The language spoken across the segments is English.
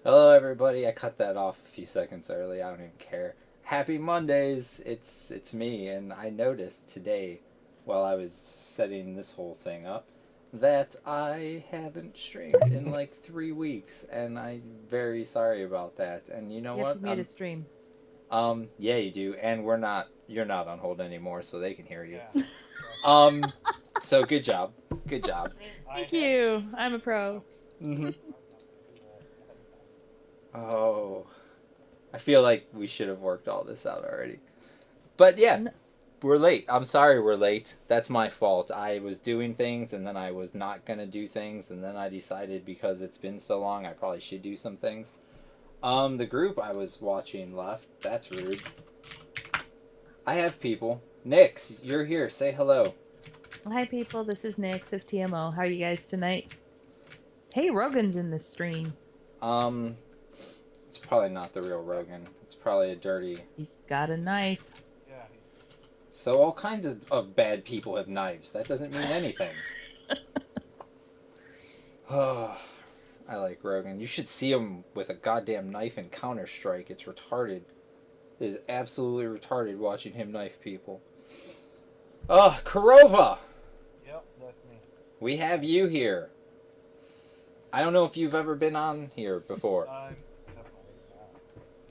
Hello, everybody. I cut that off a few seconds early. I don't even care. Happy Mondays. It's me, and I noticed today, while I was setting this whole thing up, that I haven't streamed in like 3 weeks, and I'm very sorry about that. And you know You have what? to mute a stream. Yeah, you do. And we're not. You're not on hold anymore, so they can hear you. Yeah, exactly. Um, so good job. Good job. Stream. I Thank had. you. I'm a Oh, pro. hmm sorry about to do that ahead of time. Oh, I feel like we should have worked all this out already. But yeah, No, we're late. I'm sorry we're late. That's my fault. I was doing things and then I was not going to do things and then I decided because it's been so long I probably should do some things. The group I was watching left. That's rude. I have people. Knix, you're here. Say hello. hi, people. This is Knix of TMO. How are you guys tonight? Hey, Rogan's in the stream. Um, it's probably not the real Yep. Rogan. It's probably a dirty. He's got a knife. Yeah, he's. So all kinds of bad people have knives. That doesn't mean anything. Oh, I like Rogan. You should see him with a goddamn knife in Counter Strike. It's retarded. It is absolutely retarded watching him knife people. Oh, Corova! Yep, that's me. We have you here. I don't know if you've ever been on here before. I'm definitely not.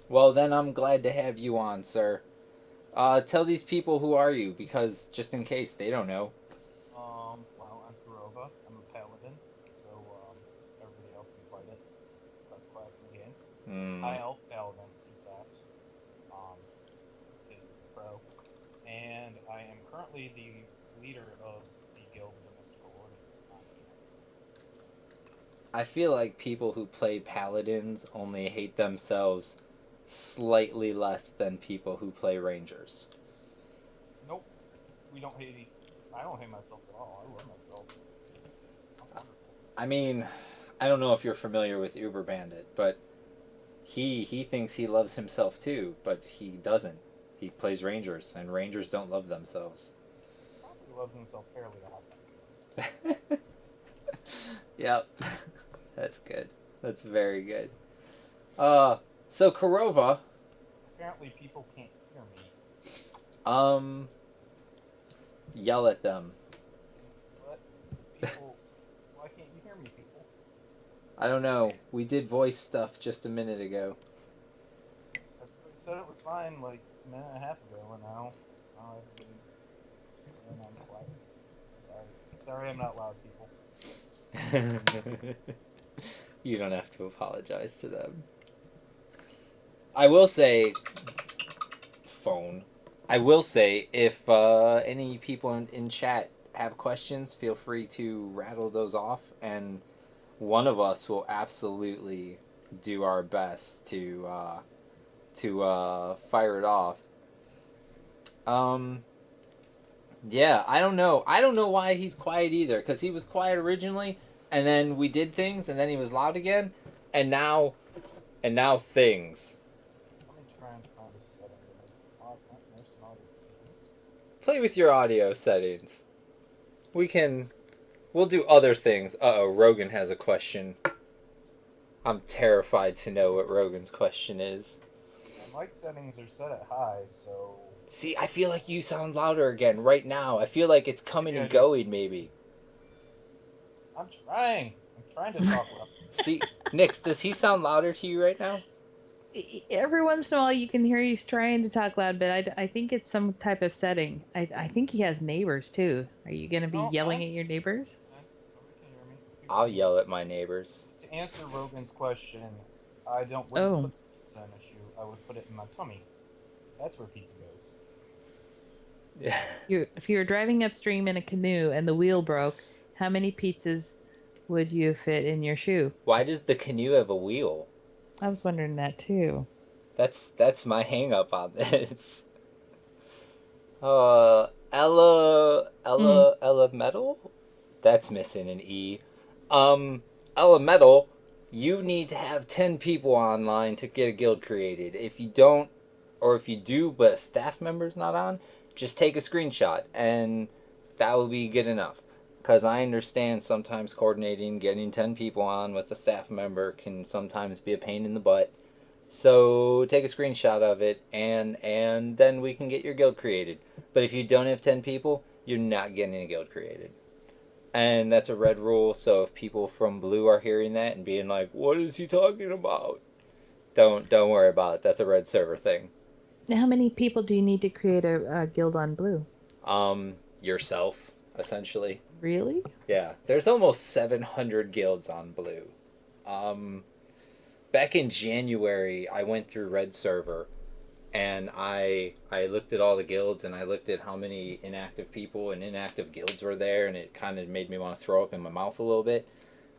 Well, then I'm glad to have you on, sir. Tell these people who are you, because just in case they don't know. Well, I'm Corova. I'm a paladin, so everybody else can fight it. It's the best class in the game. Hmm. High elf paladin, in fact. Is pro, and I am currently the leader of the guild of the Mystical Order. I feel like people who play paladins only hate themselves slightly less than people who play rangers. Nope, we don't hate. I don't hate myself at all. I love myself. I'm wonderful. I mean, I don't know if you're familiar with Uberbandit, but he thinks he loves himself too, but he doesn't. He plays rangers, and rangers don't love themselves. Probably loves himself fairly often. Yep, that's good. That's very good. Uh, so Corova, Apparently, people can't hear me. um, yell at them. What? People. Why can't you hear me, people? I don't know. We did voice stuff just a minute ago. I said it was fine like a minute and a half ago, and now everybody's just saying I'm quiet. Sorry. Sorry, I'm not loud, people. You don't have to apologize to them. I will say, phone. I will say, if any people in chat have questions, feel free to rattle those off, and one of us will absolutely do our best to fire it off. Um, yeah, I don't know. I don't know why he's quiet either, because he was quiet originally, and then we did things, and then he was loud again, and now things. Let me try and find a setting that there's some audio settings. Play with your audio settings. We can. We'll do other things. Uh oh, Rogan has a question. I'm terrified to know what Rogan's question is. My mic settings are set at high, so See, I feel like you sound louder again right now. I feel like it's coming maybe I and do. going, maybe. I'm trying. I'm trying to talk loud. See, Nix, does he sound louder to you right now? Every once in a while, you can hear he's trying to talk loud, but I think it's some type of setting. I think he has neighbors too. Are you going to be No, yelling at your neighbors? nobody can hear me. People I'll can hear me. yell at my neighbors. To answer Rogan's question, wouldn't Oh, put pizza in a shoe. I would put it in my tummy. That's where pizza goes. Yeah. if you were driving upstream in a canoe and the wheel broke, how many pizzas would you fit in your shoe? Why does the canoe have a wheel? I was wondering that too. That's my hang up on this. Ella Metal? That's missing an E. Ella Metal, you need to have 10 people online to get a guild created. If you don't, or if you do, but a staff member's not on, just take a screenshot, and that will be good enough. Because I understand sometimes coordinating, getting 10 people on with a staff member can sometimes be a pain in the butt. So take a screenshot of it, and then we can get your guild created. But if you don't have 10 people, you're not getting a guild created. And that's a red rule, so if people from blue are hearing that and being like, what is he talking about? Don't worry about it. That's a red server thing. How many people do you need to create a guild on blue? Yourself, essentially. Really? Yeah. There's almost 700 guilds on blue. Um, Back in January, I went through red server and I looked at all the guilds and I looked at how many inactive people and inactive guilds were there, and it kind of made me want to throw up in my mouth a little bit.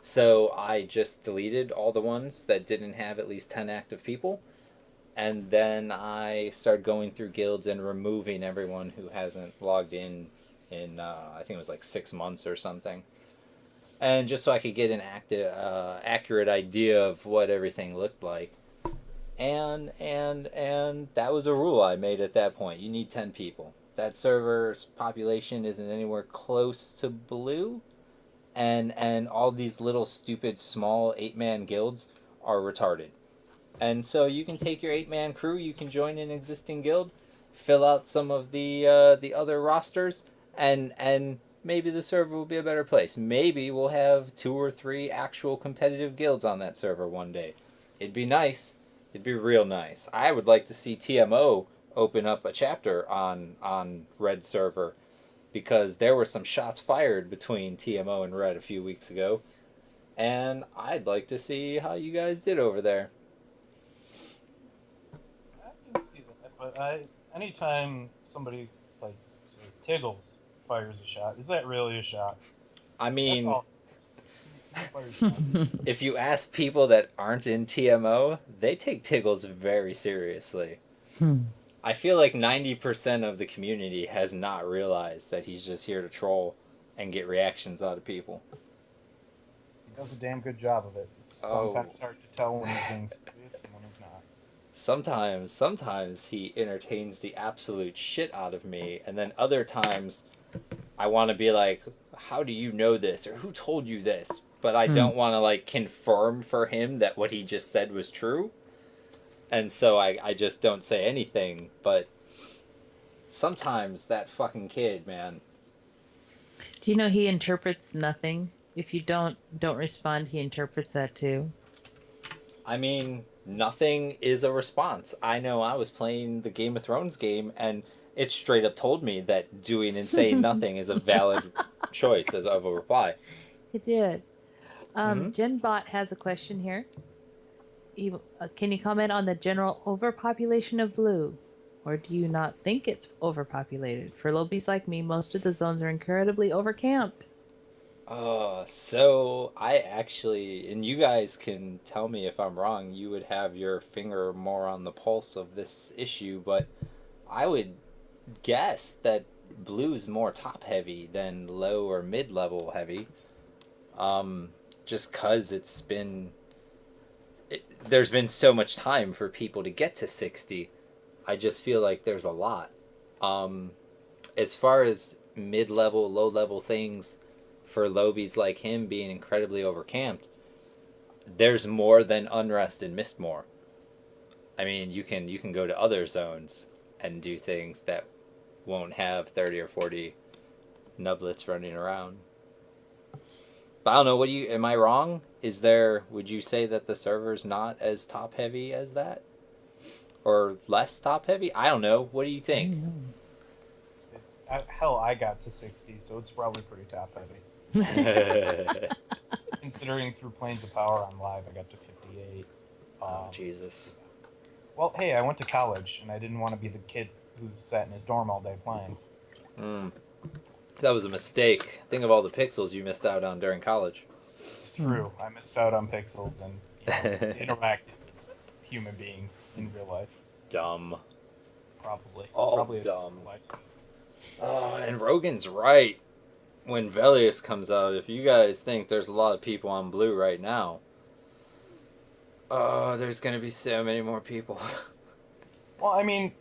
So I just deleted all the ones that didn't have at least 10 active people, and then I started going through guilds and removing everyone who hasn't logged in I think it was like 6 months or something, and just so I could get an accurate idea of what everything looked like. And that was a rule I made at that point. You need 10 people. That server's population isn't anywhere close to blue, and all these little stupid small 8-man guilds are retarded. And so you can take your 8-man crew, you can join an existing guild, fill out some of the other rosters, and maybe the server will be a better place. Maybe we'll have 2 or 3 actual competitive guilds on that server one day. It'd be nice. It'd be real nice. I would like to see TMO open up a chapter on Red server, because there were some shots fired between TMO and Red a few weeks ago, and I'd like to see how you guys did over there. I can see that, but anytime somebody like say, Tiggles fires a shot, is that really a shot? I That's mean, all. Fires shots. if you ask people that aren't in TMO, they take Tiggles very seriously. I feel like 90% of the community has not realized that he's just here to troll and get reactions out of people. He does a damn good job of it. It's sometimes hard to tell when he's being serious and when he's not. Sometimes he entertains the absolute shit out of me, and then other times I want to be like, how do you know this, or who told you this? But I don't want to like confirm for him that what he just said was true. And so I just don't say anything. But sometimes that fucking kid, man. Do you know he interprets nothing? If you don't respond, he interprets that too. I mean, nothing is a response. I know I was playing the Game of Thrones game, and it straight up told me that doing and saying nothing is a valid choice as of a reply. It did. Mhm. Genbot has a question here. Can you comment on the general overpopulation of blue? Or do you not think it's overpopulated? For lobies like me, most of the zones are incredibly overcamped. So I actually, and you guys can tell me if I'm wrong, you would have your finger more on the pulse of this issue, but I would guess that blue's more top heavy than low or mid level heavy. Just cause there's been so much time for people to get to 60. I just feel like there's a lot. As far as mid level, low level things, for lobies like him being incredibly overcamped, there's more than Unrest and Mistmore. I mean, you can go to other zones and do things that won't have 30 or 40 nublets running around. But I don't know, am I wrong? Would you say that the server's not as top heavy as that? Or less top heavy? I don't know. What do you think? It's hell. I got to 60, so it's probably pretty top heavy. Considering through Planes of Power on live, I got to 58. Oh, Jesus. Well, hey, I went to college, and I didn't want to be the kid who sat in his dorm all day playing. That was a mistake. Think of all the pixels you missed out on during college. It's true. I missed out on pixels and interacted with human beings in real life. Dumb. Probably. All Probably dumb. And Rogan's right. When Velius comes out, if you guys think there's a lot of people on blue right now, there's gonna be so many more people. Well, I mean,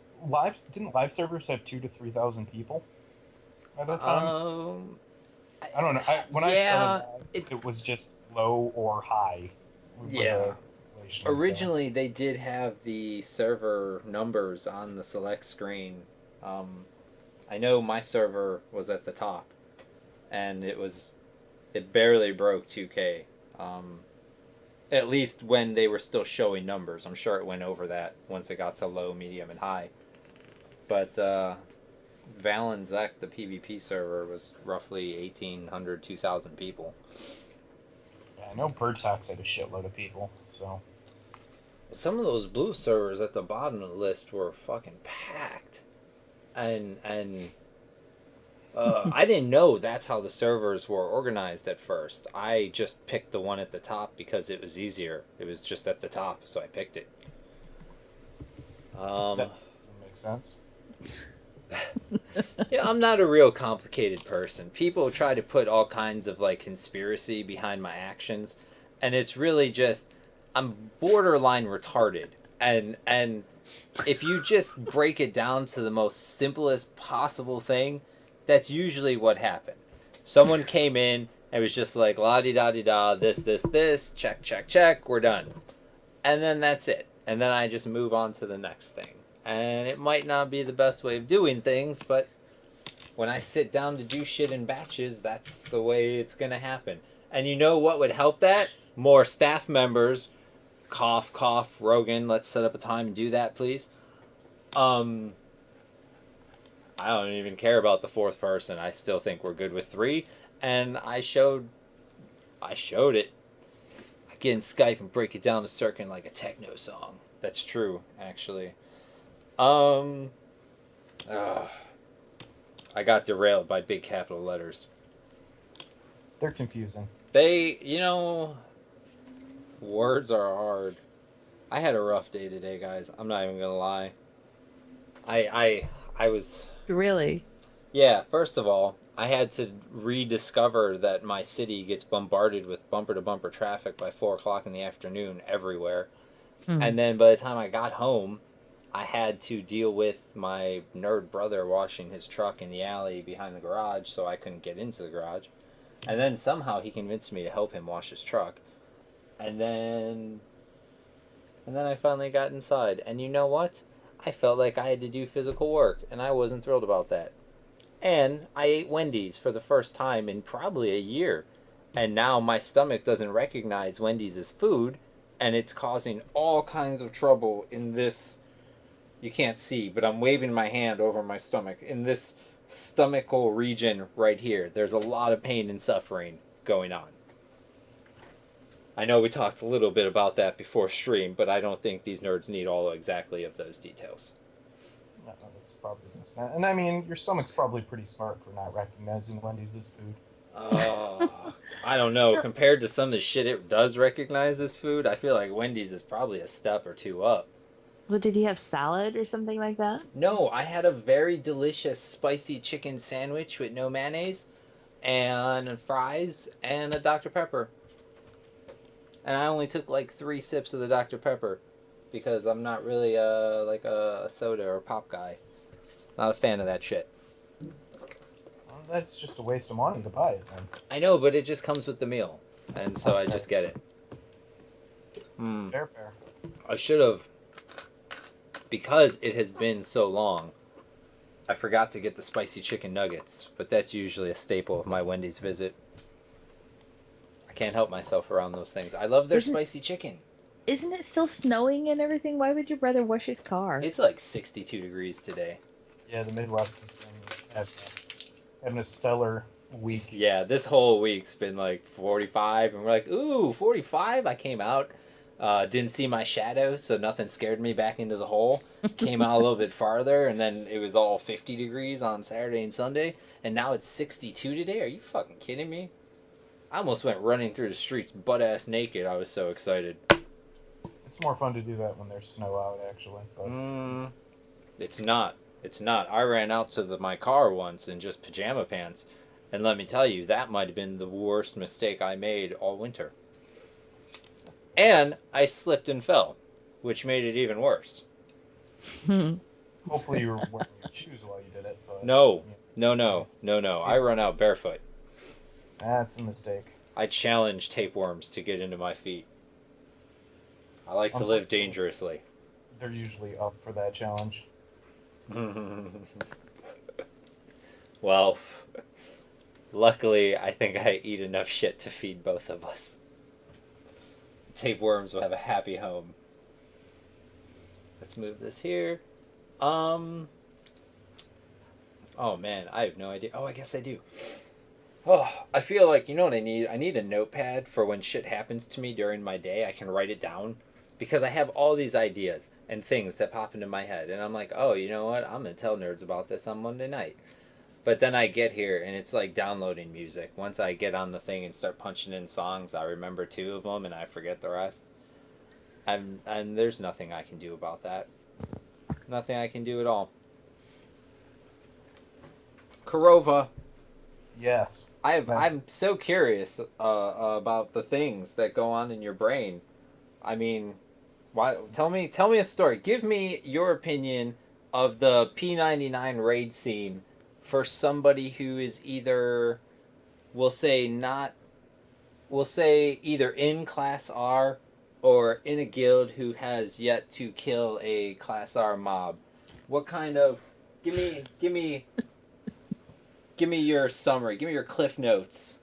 didn't live servers have 2,000 to 3,000 people at that time? I don't know. When I Yeah, started, it was just low or high. with yeah. the relation, Originally, they did have the server numbers on the select screen. I know my server was at the top, and it barely broke 2K. Um, at least when they were still showing numbers. I'm sure it went over that once it got to low, medium, and high. But Val and Zek, the PvP server, was roughly 1,800, 2,000 people. Yeah, I know Bird Talks had a shitload of people, so. Some of those blue servers at the bottom of the list were fucking packed. And I didn't know that's how the servers were organized at first. I just picked the one at the top because it was easier. It was just at the top, so I picked it. That makes sense. Yeah, I'm not a real complicated person. People try to put all kinds of like conspiracy behind my actions, and it's really just I'm borderline retarded. And if you just break it down to the most simplest possible thing, that's usually what happened. Someone came in and was just like la di da di da, this, check, check, check, we're done. And then that's it. And then I just move on to the next thing. And it might not be the best way of doing things, but when I sit down to do shit in batches, that's the way it's gonna happen. And you know what would help that? More staff members. Cough, cough, Rogan, let's set up a time and do that, please. I don't even care about the fourth person. I still think we're good with 3. And I showed it. I get in Skype and break it down to Sirken like a techno song. That's true, actually. I got derailed by big capital letters. They're confusing. Words are hard. I had a rough day today, guys. I'm not even gonna lie. I was. Really? Yeah, first of all, I had to rediscover that my city gets bombarded with bumper to bumper traffic by 4 o'clock in the afternoon everywhere. And then by the time I got home, I had to deal with my nerd brother washing his truck in the alley behind the garage, so I couldn't get into the garage. And then somehow he convinced me to help him wash his truck. And then I finally got inside. And you know what? I felt like I had to do physical work, and I wasn't thrilled about that. And I ate Wendy's for the first time in probably a year. And now my stomach doesn't recognize Wendy's as food, and it's causing all kinds of trouble in this. You can't see, but I'm waving my hand over my stomach. In this stomachal region right here, there's a lot of pain and suffering going on. I know we talked a little bit about that before stream, but I don't think these nerds need all exactly of those details. No, that's probably mismatched. And I mean, your stomach's probably pretty smart for not recognizing Wendy's as food. I don't know. Compared to some of the shit it does recognize as food, I feel like Wendy's is probably a step or 2 up. Well, did you have salad or something like that? No, I had a very delicious spicy chicken sandwich with no mayonnaise and fries and a Dr. Pepper. And I only took like 3 sips of the Dr. Pepper because I'm not really like a soda or pop guy. Not a fan of that shit. Well, that's just a waste of money to buy it then. I know, but it just comes with the meal. And so I just get it. Fair. I should have, because it has been so long, I forgot to get the spicy chicken nuggets, but that's usually a staple of my Wendy's visit. I can't help myself around those things. I love their spicy chicken. Isn't it still snowing and everything? Why would your brother wash his car? It's like 62 degrees today. Yeah, the Midwest has been having a stellar week. Yeah, this whole week's been like 45, and we're like, ooh, 45? I came out, didn't see my shadow, so nothing scared me back into the hole. Came out a little bit farther, and then it was all 50 degrees on Saturday and Sunday, and now it's 62 today? Are you fucking kidding me? I almost went running through the streets butt-ass naked. I was so excited. It's more fun to do that when there's snow out, actually. But... It's not. It's not. I ran out to my car once in just pajama pants, and let me tell you, that might have been the worst mistake I made all winter. And I slipped and fell, which made it even worse. Hopefully you were wearing your shoes while you did it. But, No. I run out barefoot. That's a mistake. I challenge tapeworms to get into my feet. I like to live dangerously. They're usually up for that challenge. Well, luckily, I think I eat enough shit to feed both of us. Tapeworms will have a happy home. Let's move this here. Oh man, I have no idea. Oh, I guess I do. Oh, I feel like, you know what I need? I need a notepad for when shit happens to me during my day. I can write it down. Because I have all these ideas and things that pop into my head. And I'm like, oh, you know what? I'm going to tell nerds about this on Monday night. But then I get here and it's like downloading music. Once I get on the thing and start punching in songs, I remember 2 of them and I forget the rest. And there's nothing I can do about that. Nothing I can do at all. Corova. Yes. I'm so curious about the things that go on in your brain. I mean, why? Tell me a story. Give me your opinion of the P99 raid scene for somebody who is either, we'll say either in Class R or in a guild who has yet to kill a Class R mob. What kind of? Give me your summary. Give me your cliff notes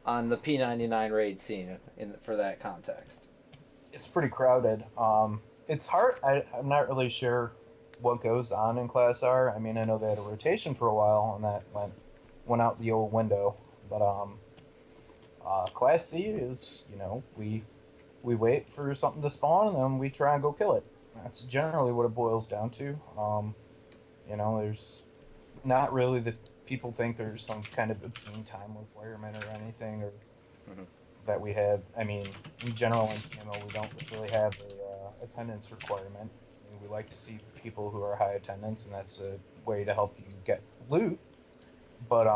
on the P99 raid scene for that context. It's pretty crowded. It's hard. I'm not really sure what goes on in Class R. I mean, I know they had a rotation for a while, and that went out the old window. But Class C is, we wait for something to spawn, and then we try and go kill it. That's generally what it boils down to. There's not really the people think there's some kind of obscene time requirement or anything, or that we have. I mean, in general, in TMO, we don't really have a attendance requirement. I mean, we like to see people who are high attendance, and that's a way to help you get loot. But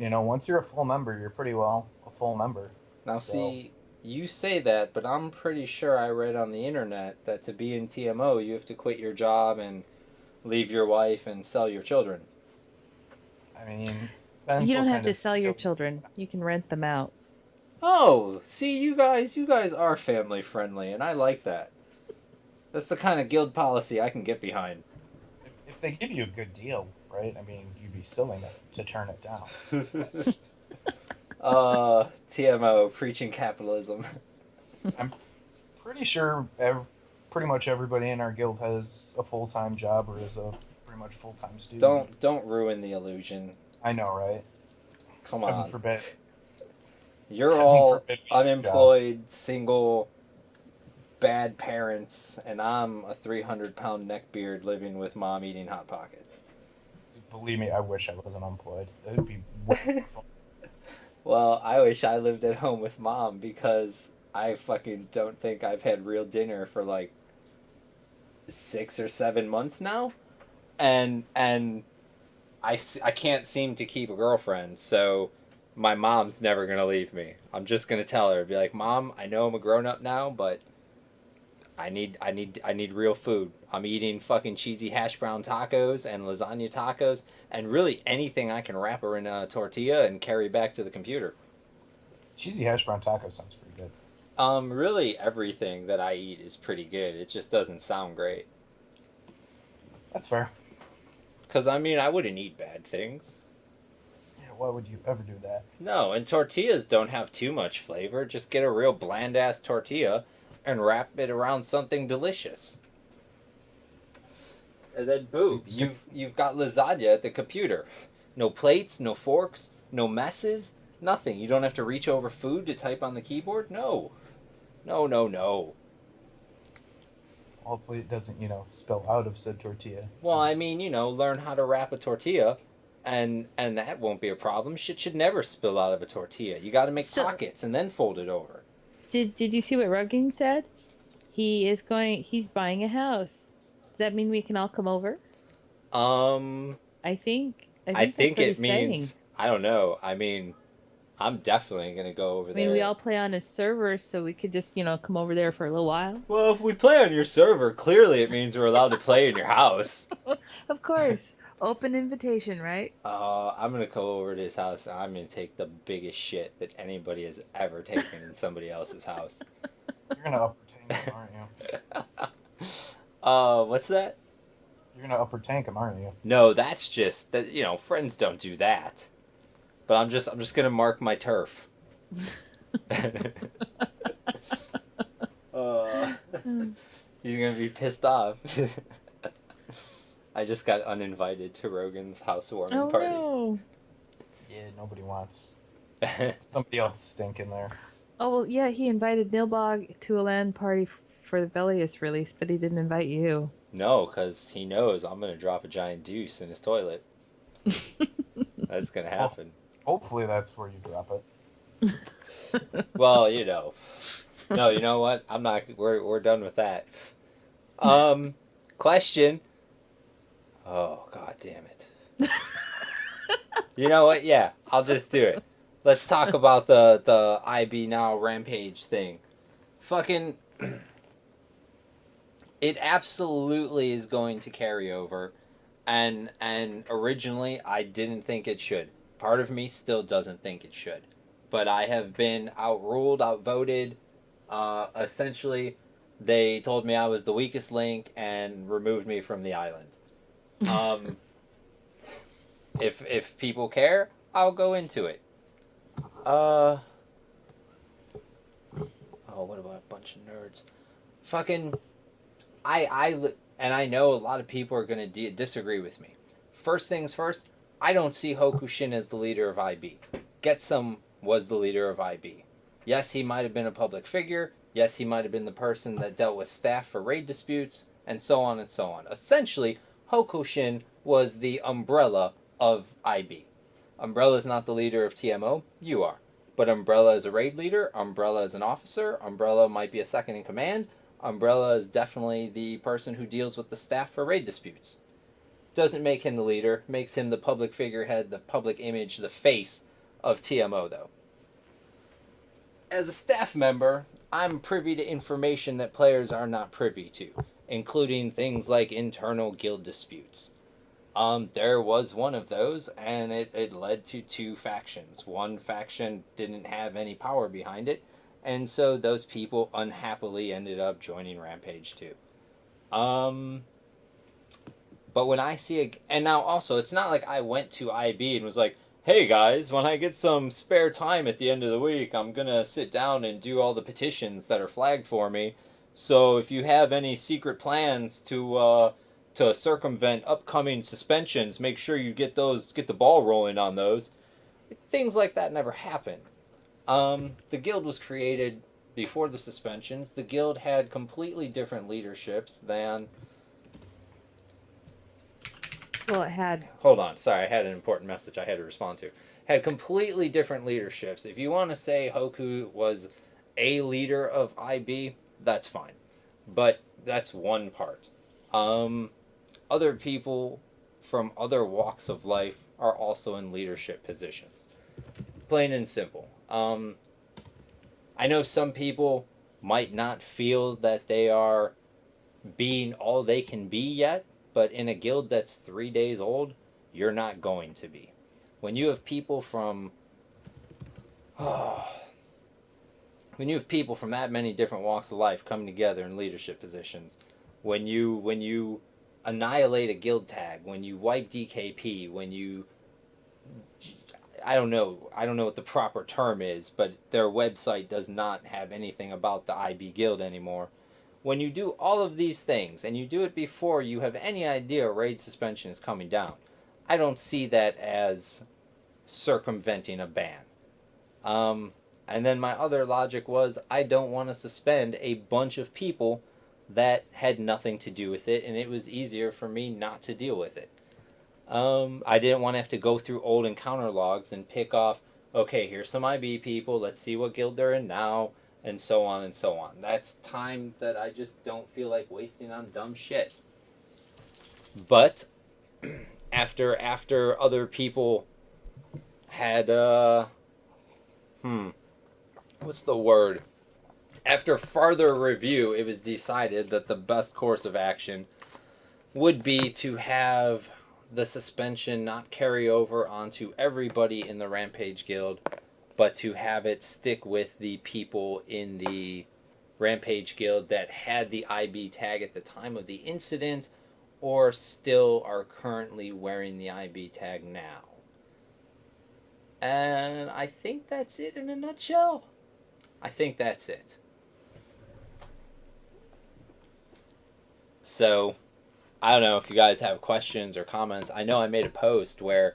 once you're a full member, you're pretty well a full member. Now, see, you say that, but I'm pretty sure I read on the internet that to be in TMO, you have to quit your job and leave your wife and sell your children. I mean, you don't have to sell your children. You can rent them out. Oh, see, you guys are family friendly, and I like that. That's the kind of guild policy I can get behind. If they give you a good deal, right? I mean, you'd be silly to turn it down. TMO, preaching capitalism. I'm pretty sure pretty much everybody in our guild has a full-time job or is a pretty much full-time student. Don't ruin the illusion. I know, right? Come on. Heaven forbid. You're all unemployed, single, bad parents, and I'm a 300-pound neckbeard living with mom eating Hot Pockets. Believe me, I wish I wasn't unemployed. It would be wonderful. Well, I wish I lived at home with mom because I fucking don't think I've had real dinner for like 6 or 7 months now. And I can't seem to keep a girlfriend, so my mom's never going to leave me. I'm just going to tell her, be like, Mom, I know I'm a grown-up now, but I need real food. I'm eating fucking cheesy hash brown tacos and lasagna tacos and really anything I can wrap her in a tortilla and carry back to the computer. Cheesy hash brown taco sounds pretty good. Really everything that I eat is pretty good. It just doesn't sound great. That's fair. Because, I mean, I wouldn't eat bad things. Yeah, why would you ever do that? No, and tortillas don't have too much flavor. Just get a real bland-ass tortilla and wrap it around something delicious. And then, boom, you've got lasagna at the computer. No plates, no forks, no messes, nothing. You don't have to reach over food to type on the keyboard? No. No. Hopefully it doesn't, spill out of said tortilla. Well, I mean, learn how to wrap a tortilla, and that won't be a problem. Shit should never spill out of a tortilla. You got to make pockets and then fold it over. Did you see what Rugging said? He's buying a house. Does that mean we can all come over? I think it means, I don't know. I mean, I'm definitely going to go over there. I mean, we all play on his server, so we could just, come over there for a little while. Well, if we play on your server, clearly it means we're allowed to play in your house. Of course. Open invitation, right? I'm gonna go over to his house and I'm gonna take the biggest shit that anybody has ever taken in somebody else's house. You're gonna upper tank him, aren't you? What's that? You're gonna upper tank him, aren't you? No, that's just that. Friends don't do that. But I'm just gonna mark my turf. uh, he's gonna be pissed off. I just got uninvited to Rogan's housewarming Oh party. no. Yeah, nobody wants somebody else stinking there. Oh well, yeah. He invited Nilbog to a LAN party for the Velius release, but he didn't invite you. No, because he knows I'm gonna drop a giant deuce in his toilet. That's gonna happen. Hopefully that's where you drop it. Well, No, you know what? I'm not. We're done with that. Question. Oh, god damn it. You know what? Yeah, I'll just do it. Let's talk about the IB Now Rampage thing. Fucking. It absolutely is going to carry over, and originally I didn't think it should. Part of me still doesn't think it should, but I have been outruled, outvoted. Essentially, they told me I was the weakest link and removed me from the island. If people care, I'll go into it. Oh, what about a bunch of nerds? Fucking, and I know a lot of people are gonna disagree with me. First things first, I don't see Hokushin as the leader of IB. Getsum was the leader of IB. Yes, he might have been a public figure. Yes, he might have been the person that dealt with staff for raid disputes, and so on and so on. Essentially, Hokushin was the umbrella of IB. Umbrella is not the leader of TMO, you are. But Umbrella is a raid leader, Umbrella is an officer, Umbrella might be a second in command, Umbrella is definitely the person who deals with the staff for raid disputes. Doesn't make him the leader, makes him the public figurehead, the public image, the face of TMO, though. As a staff member, I'm privy to information that players are not privy to, including things like internal guild disputes. There was one of those, and it led to two factions. One faction didn't have any power behind it, and so those people unhappily ended up joining Rampage 2. But when I see and now also, it's not like I went to IB and was like, hey guys, when I get some spare time at the end of the week, I'm gonna sit down and do all the petitions that are flagged for me. So if you have any secret plans to circumvent upcoming suspensions, make sure you get the ball rolling on those. Things like that never happen. The guild was created before the suspensions. The guild had completely different leaderships than... Well, it had. Hold on, sorry, I had an important message I had to respond to. Had completely different leaderships. If you want to say Hoku was a leader of IB, that's fine. But that's one part. Other people from other walks of life are also in leadership positions. Plain and simple. I know some people might not feel that they are being all they can be yet, but in a guild that's 3 days old, you're not going to be. When you have people from when you have people from that many different walks of life coming together in leadership positions, when you annihilate a guild tag, when you wipe DKP, when you I don't know what the proper term is, but their website does not have anything about the IB guild anymore. When you do all of these things, and you do it before you have any idea raid suspension is coming down, I don't see that as circumventing a ban. And then my other logic was, I don't want to suspend a bunch of people that had nothing to do with it, and it was easier for me not to deal with it. I didn't want to have to go through old encounter logs and pick off, okay, here's some IB people, let's see what guild they're in now, and so on and so on. That's time that I just don't feel like wasting on dumb shit. But after other people had what's the word? After further review, it was decided that the best course of action would be to have the suspension not carry over onto everybody in the Rampage Guild, but to have it stick with the people in the Rampage Guild that had the IB tag at the time of the incident or still are currently wearing the IB tag now. And I think that's it in a nutshell. I think that's it. So, I don't know if you guys have questions or comments. I know I made a post where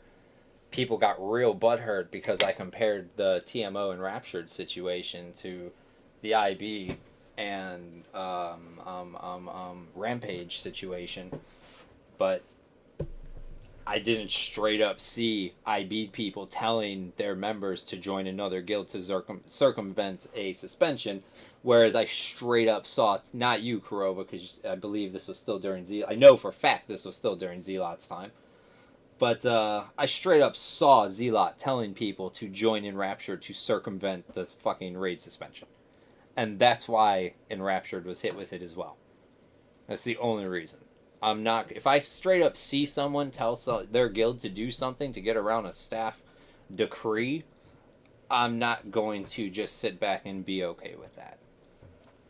people got real butthurt because I compared the TMO and Raptured situation to the IB and Rampage situation. But I didn't straight up see IB people telling their members to join another guild to circumvent a suspension, whereas I straight up saw, not you, Corova, because I believe this was still during Zealot. I know for a fact this was still during Zealot's time. But I straight up saw Zealot telling people to join Enraptured to circumvent this fucking raid suspension. And that's why Enraptured was hit with it as well. That's the only reason. I'm not... If I straight up see someone tell their guild to do something to get around a staff decree, I'm not going to just sit back and be okay with that.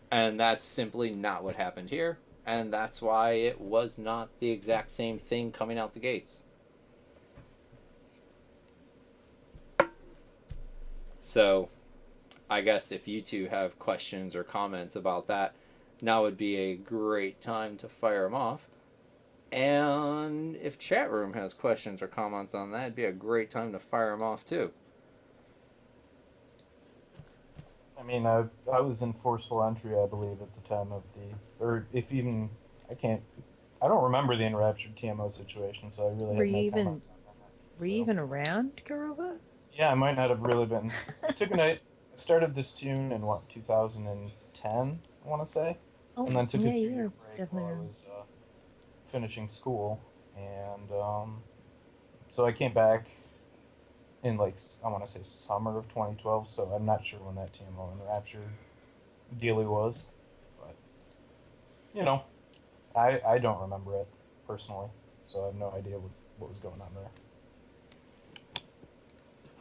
And that's simply not what happened here. And that's why it was not the exact same thing coming out the gates. So, I guess if you two have questions or comments about that, now would be a great time to fire them off. And if chat room has questions or comments on that, it'd be a great time to fire them off too. I mean, I was in forceful entry, I believe, at the time of the, or if even, I don't remember the Enraptured TMO situation, so I really have no comments on that. Were you even around, Corova? Yeah, I might not have really been. I started this tune in, 2010, I want to say? Oh, and then took a yeah, 2-year break definitely while I around. was finishing school. And so I came back in, I want to say summer of 2012, so I'm not sure when that TMO and Rapture dealie was. But, I don't remember it personally, so I have no idea what was going on there.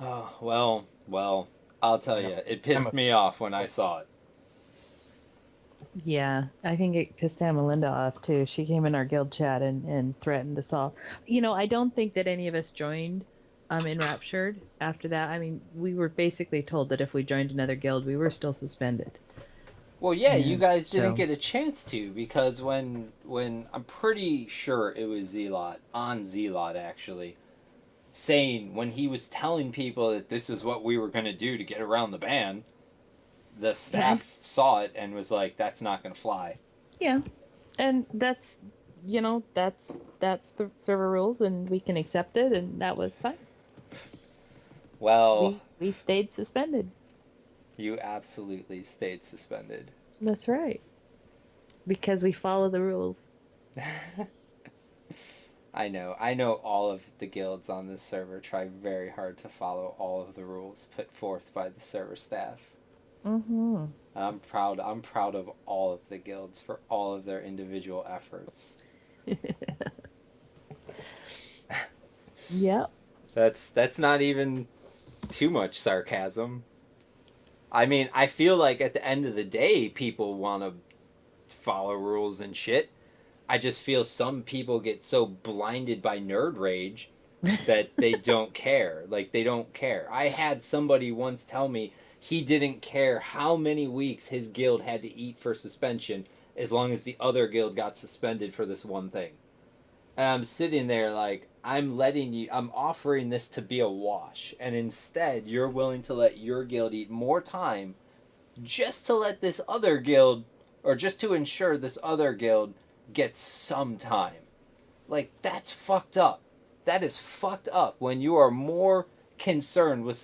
Oh, well, I'll tell you, it pissed me off when I saw it. Yeah, I think it pissed Melinda off too. She came in our guild chat and threatened us all. I don't think that any of us joined Enraptured after that. I mean, we were basically told that if we joined another guild, we were still suspended. Well, yeah, And you guys didn't so- get a chance to, because when I'm pretty sure it was Zealot actually, saying when he was telling people that this is what we were going to do to get around the ban, the staff saw it and was like, that's not going to fly. Yeah, and that's the server rules, and we can accept it, and that was fine. Well, we stayed suspended. you absolutely stayed suspended. That's right, because we follow the rules. I know all of the guilds on this server try very hard to follow all of the rules put forth by the server staff. Mm-hmm. I'm proud of all of the guilds for all of their individual efforts. Yep. That's not even too much sarcasm. I mean, I feel like at the end of the day, people want to follow rules and shit. I just feel some people get so blinded by nerd rage that they don't care. Like, they don't care. I had somebody once tell me he didn't care how many weeks his guild had to eat for suspension as long as the other guild got suspended for this one thing. And I'm sitting there like, I'm offering this to be a wash, and instead you're willing to let your guild eat more time just to let this other guild, or just to ensure this other guild gets some time. Like, that's fucked up. That is fucked up when you are more concerned with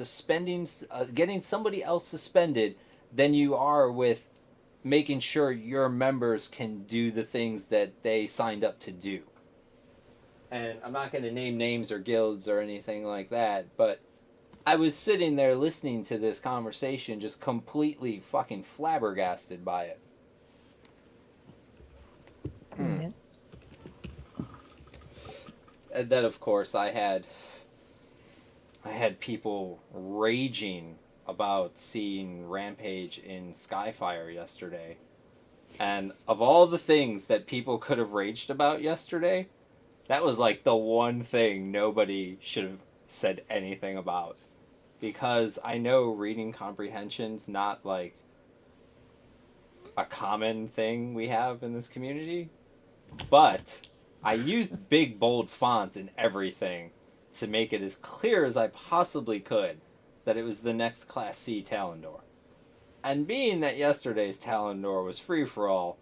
getting somebody else suspended than you are with making sure your members can do the things that they signed up to do. And I'm not going to name names or guilds or anything like that, but I was sitting there listening to this conversation just completely fucking flabbergasted by it. Yeah. And then of course I had people raging about seeing Rampage in Skyfire yesterday. And of all the things that people could have raged about yesterday, that was like the one thing nobody should have said anything about. Because I know reading comprehension's not like a common thing we have in this community, but I used big bold font in everything to make it as clear as I possibly could that it was the next Class C Talendor. And being that yesterday's Talendor was free for all,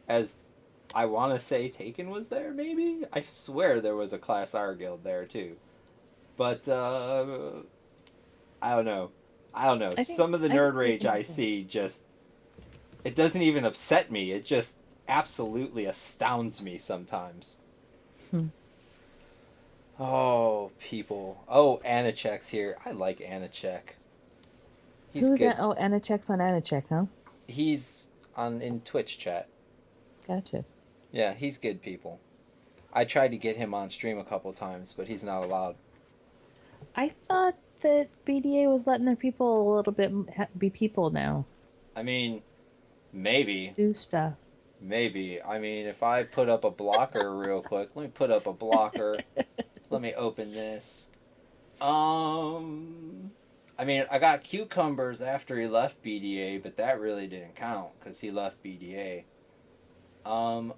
as I want to say Taken was there, maybe? I swear there was a Class R guild there too. But, I don't know. Some of the nerd rage I see just... It doesn't even upset me. It just absolutely astounds me sometimes. Oh, people. Oh, Anichek's here. I like Anichek. Who's that? Oh, Anichek's on Anichek, huh? He's in Twitch chat. Gotcha. Yeah, he's good people. I tried to get him on stream a couple times, but he's not allowed. I thought that BDA was letting their people a little bit be people now. I mean, maybe. Do stuff. Maybe. I mean, if I put up a blocker real quick, let me put up a blocker. Let me open this. I mean, I got cucumbers after he left BDA, but that really didn't count because he left BDA. Scrolling.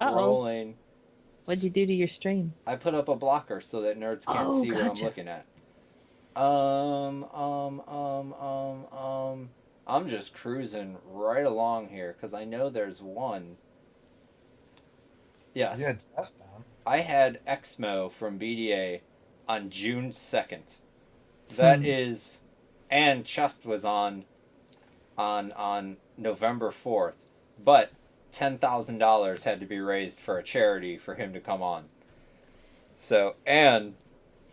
Uh-oh. What'd you do to your stream? I put up a blocker so that nerds can't see what I'm looking at. I'm just cruising right along here because I know there's one. Yes. You had Chest down. I had Exmo from BDA on June 2nd. That is, and Chest was on November 4th. But $10,000 had to be raised for a charity for him to come on. So, and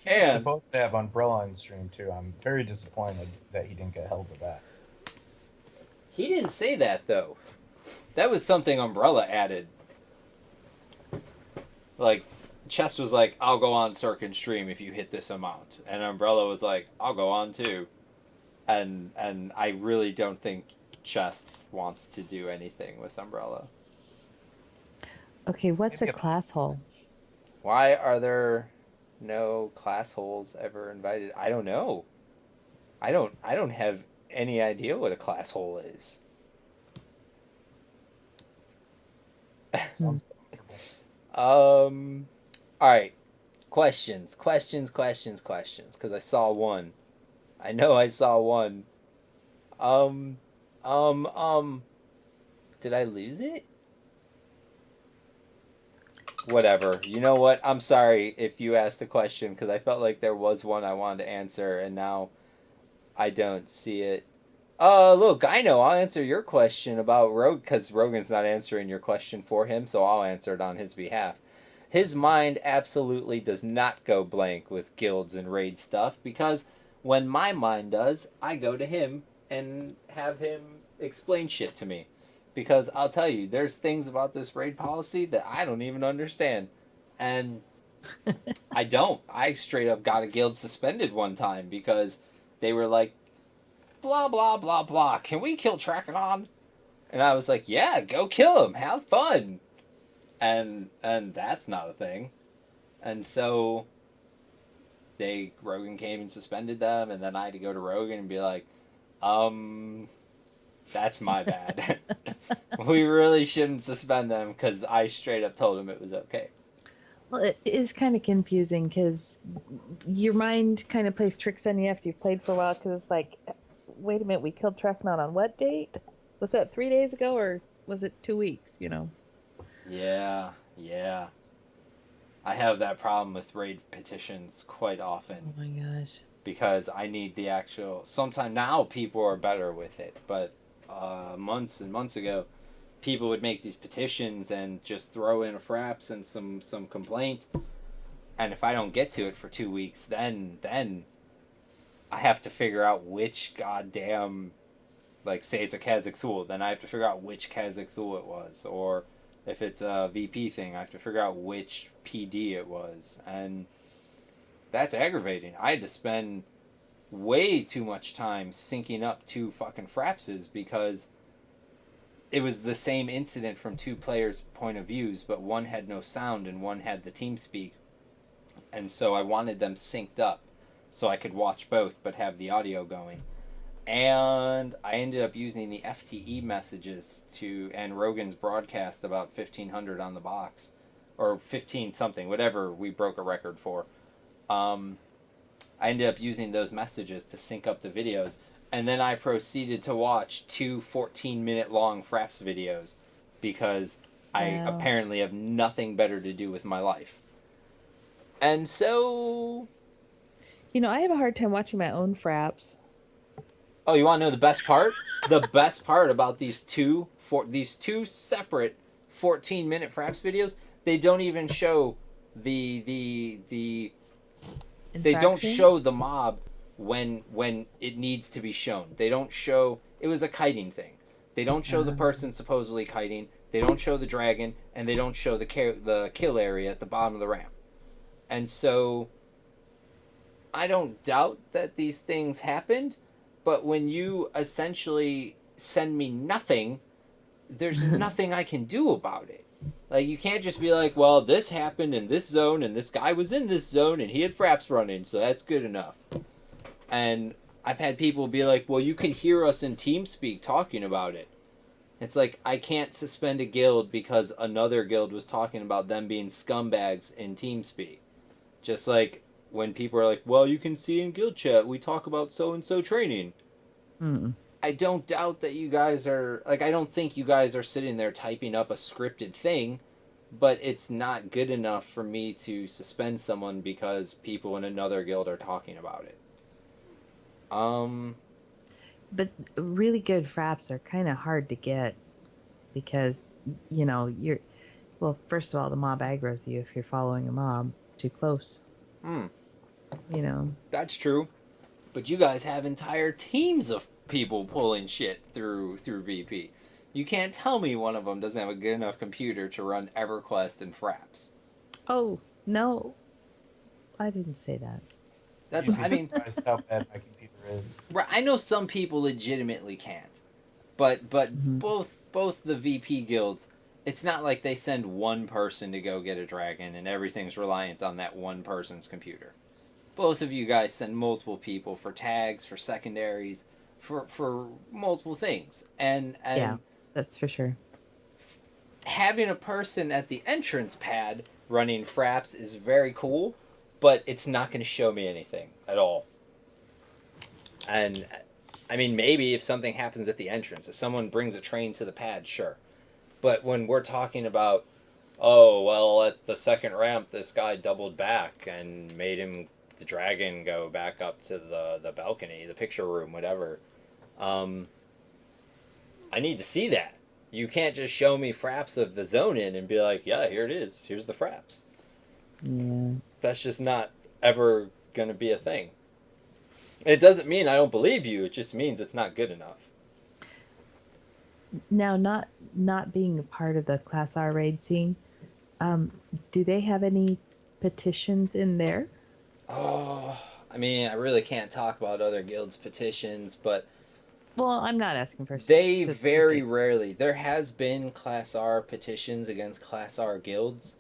He's supposed to have Umbrella on stream too. I'm very disappointed that he didn't get held to that. He didn't say that though. That was something Umbrella added. Like, Chess was like, I'll go on Sirken stream if you hit this amount. And Umbrella was like, I'll go on too. And I really don't think Chess wants to do anything with Umbrella. Okay, what's a class hole? Why are there no class holes ever invited? I don't know. I don't have any idea what a class hole is. All right. Questions. Because I saw one. I know I saw one. Did I lose it? Whatever. You know what? I'm sorry if you asked a question because I felt like there was one I wanted to answer and now I don't see it. Look, I know. I'll answer your question about Rogue because Rogan's not answering your question for him, so I'll answer it on his behalf. His mind absolutely does not go blank with guilds and raid stuff because when my mind does, I go to him and have him explain shit to me. Because I'll tell you, there's things about this raid policy that I don't even understand. And I don't. I straight up got a guild suspended one time because they were like, blah, blah, blah, blah. Can we kill Trachanon? And I was like, yeah, go kill him. Have fun. And that's not a thing. And so Rogan came and suspended them. And then I had to go to Rogan and be like, that's my bad. We really shouldn't suspend them because I straight up told him it was okay. Well, it is kind of confusing because your mind kind of plays tricks on you after you've played for a while because it's like, wait a minute, we killed Trachanon on what date? Was that 3 days ago or was it 2 weeks, you know? Yeah. I have that problem with raid petitions quite often. Oh my gosh. Because I need the actual... Sometimes now people are better with it, but months and months ago, people would make these petitions and just throw in a fraps and some complaint. And if I don't get to it for 2 weeks, then I have to figure out which goddamn... Like, say it's a Kazakh Thule, then I have to figure out which Kazakh Thule it was. Or If it's a VP thing, I have to figure out which PD it was, and that's aggravating. I had to spend way too much time syncing up two fucking frapses because it was the same incident from two players' point of views, but one had no sound and one had the team speak, and so I wanted them synced up so I could watch both but have the audio going. And I ended up using the FTE messages and Rogan's broadcast about 1500 on the box, or 15 something, whatever we broke a record for. I ended up using those messages to sync up the videos, and then I proceeded to watch two 14-minute long Fraps videos because I apparently have nothing better to do with my life. And so... I have a hard time watching my own Fraps. Oh, you want to know the best part? The best part about these two separate 14-minute Fraps videos, they don't even show the they don't show the mob when it needs to be shown. They don't show... It was a kiting thing. They don't show the person supposedly kiting. They don't show the dragon, and they don't show the kill area at the bottom of the ramp. And so I don't doubt that these things happened, but when you essentially send me nothing, there's nothing I can do about it. Like, you can't just be like, well, this happened in this zone, and this guy was in this zone, and he had fraps running, so that's good enough. And I've had people be like, well, you can hear us in TeamSpeak talking about it. It's like, I can't suspend a guild because another guild was talking about them being scumbags in TeamSpeak. Just like when people are like, well, you can see in guild chat, we talk about so-and-so training. I don't doubt that you guys are... Like, I don't think you guys are sitting there typing up a scripted thing, but it's not good enough for me to suspend someone because people in another guild are talking about it. But really good fraps are kind of hard to get because, you're... Well, first of all, the mob aggroes you if you're following a mob too close. That's true. But you guys have entire teams of people pulling shit through VP. You can't tell me one of them doesn't have a good enough computer to run EverQuest and Fraps. Oh, no. I didn't say that. That's... I mean... That's how bad my computer is. Right, I know some people legitimately can't. But both the VP guilds, it's not like they send one person to go get a dragon and everything's reliant on that one person's computer. Both of you guys send multiple people for tags, for secondaries, for multiple things. And yeah, that's for sure. Having a person at the entrance pad running Fraps is very cool, but it's not going to show me anything at all. And, I mean, maybe if something happens at the entrance, if someone brings a train to the pad, sure. But when we're talking about, oh, well, at the second ramp, this guy doubled back and made the dragon go back up to the balcony, the picture room, whatever. I need to see that. You can't just show me fraps of the zone in and be like, yeah, here it is. Here's the fraps. Yeah. That's just not ever going to be a thing. It doesn't mean I don't believe you. It just means it's not good enough. Now, not being a part of the Class R raid scene, do they have any petitions in there? Oh, I mean, I really can't talk about other guilds' petitions, but... Well, I'm not asking for They very rarely... There has been Class R petitions against Class R guilds.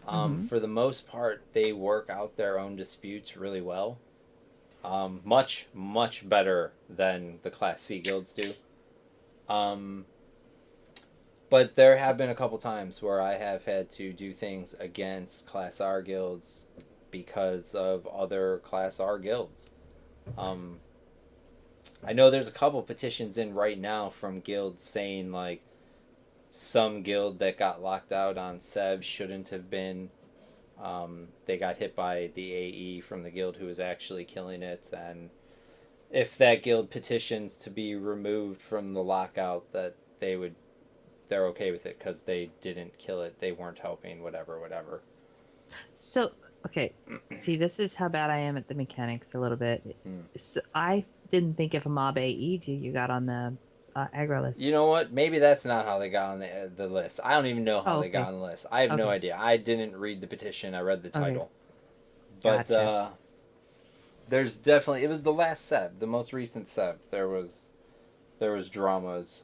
For the most part, they work out their own disputes really well. Much, much better than the Class C guilds do. But there have been a couple times where I have had to do things against Class R guilds because of other Class R guilds. I know there's a couple petitions in right now from guilds saying, like, some guild that got locked out on Sev shouldn't have been. They got hit by the AE from the guild who was actually killing it, and if that guild petitions to be removed from the lockout, that they're okay with it because they didn't kill it, they weren't helping, whatever. So, okay, see, this is how bad I am at the mechanics a little bit. So I didn't think if a mob AE'd you, you got on the aggro list. You know what? Maybe that's not how they got on the list. I don't even know how Oh, they got okay. on the list. I have no Okay. idea. I didn't read the petition. I read the Okay. title. But Gotcha. there's definitely, it was the last Sev, the most recent Sev. There was dramas.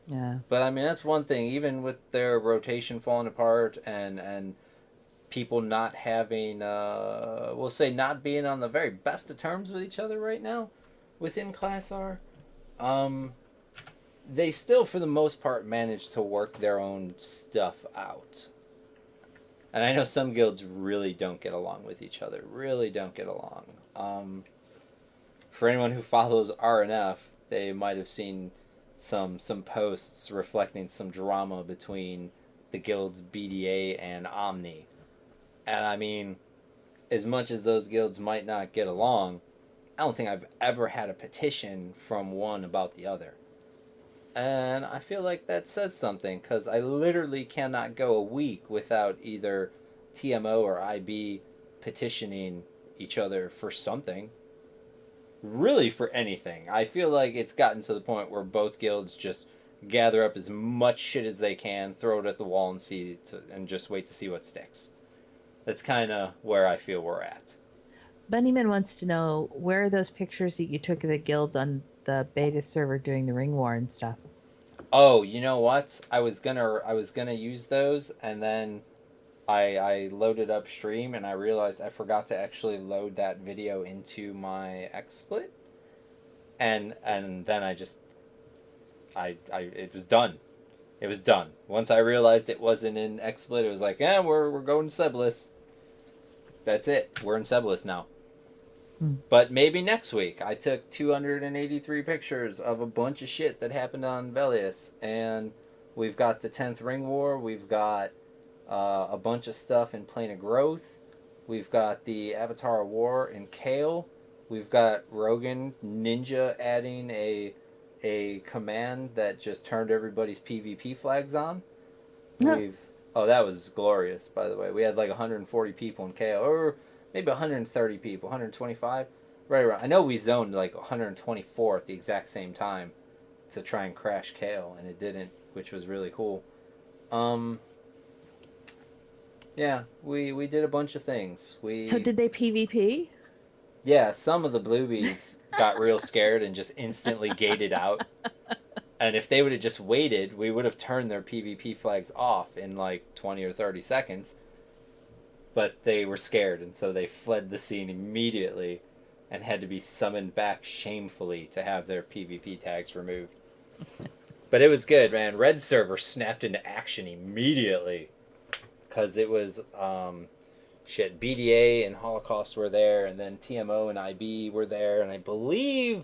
Yeah. But I mean, that's one thing. Even with their rotation falling apart and people not having, we'll say, not being on the very best of terms with each other right now within Class R, um, they still, for the most part, manage to work their own stuff out. And I know some guilds really don't get along with each other. Really don't get along. For anyone who follows RNF, they might have seen some posts reflecting some drama between the guilds BDA and Omni. And I mean, as much as those guilds might not get along, I don't think I've ever had a petition from one about the other. And I feel like that says something because I literally cannot go a week without either TMO or IB petitioning each other for something. Really, for anything. I feel like it's gotten to the point where both guilds just gather up as much shit as they can, throw it at the wall, and just wait to see what sticks. That's kind of where I feel we're at. Bunnyman wants to know where are those pictures that you took of the guilds on the beta server doing the ring war and stuff. Oh, you know what? I was gonna use those, and then I loaded up stream, and I realized I forgot to actually load that video into my XSplit, and then I it was done. It was done. Once I realized it wasn't in XSplit, it was like, yeah, we're going to Seblis. That's it. We're in Seblis now. But maybe next week. I took 283 pictures of a bunch of shit that happened on Velius, and we've got the 10th Ring War. We've got a bunch of stuff in Plane of Growth. We've got the Avatar War in Kale. We've got Rogan Ninja adding a command that just turned everybody's PvP flags on. We've that was glorious, by the way. We had like 140 people in KO, or maybe 130 people, 125, right around. I know we zoned like 124 at the exact same time to try and crash KO, and it didn't, which was really cool. Yeah, we did a bunch of things. So did they PvP? Yeah, some of the bluebies got real scared and just instantly gated out. And if they would have just waited, we would have turned their PvP flags off in like 20 or 30 seconds. But they were scared, and so they fled the scene immediately and had to be summoned back shamefully to have their PvP tags removed. But it was good, man. Red server snapped into action immediately. Because it was, BDA and Holocaust were there, and then TMO and IB were there, and I believe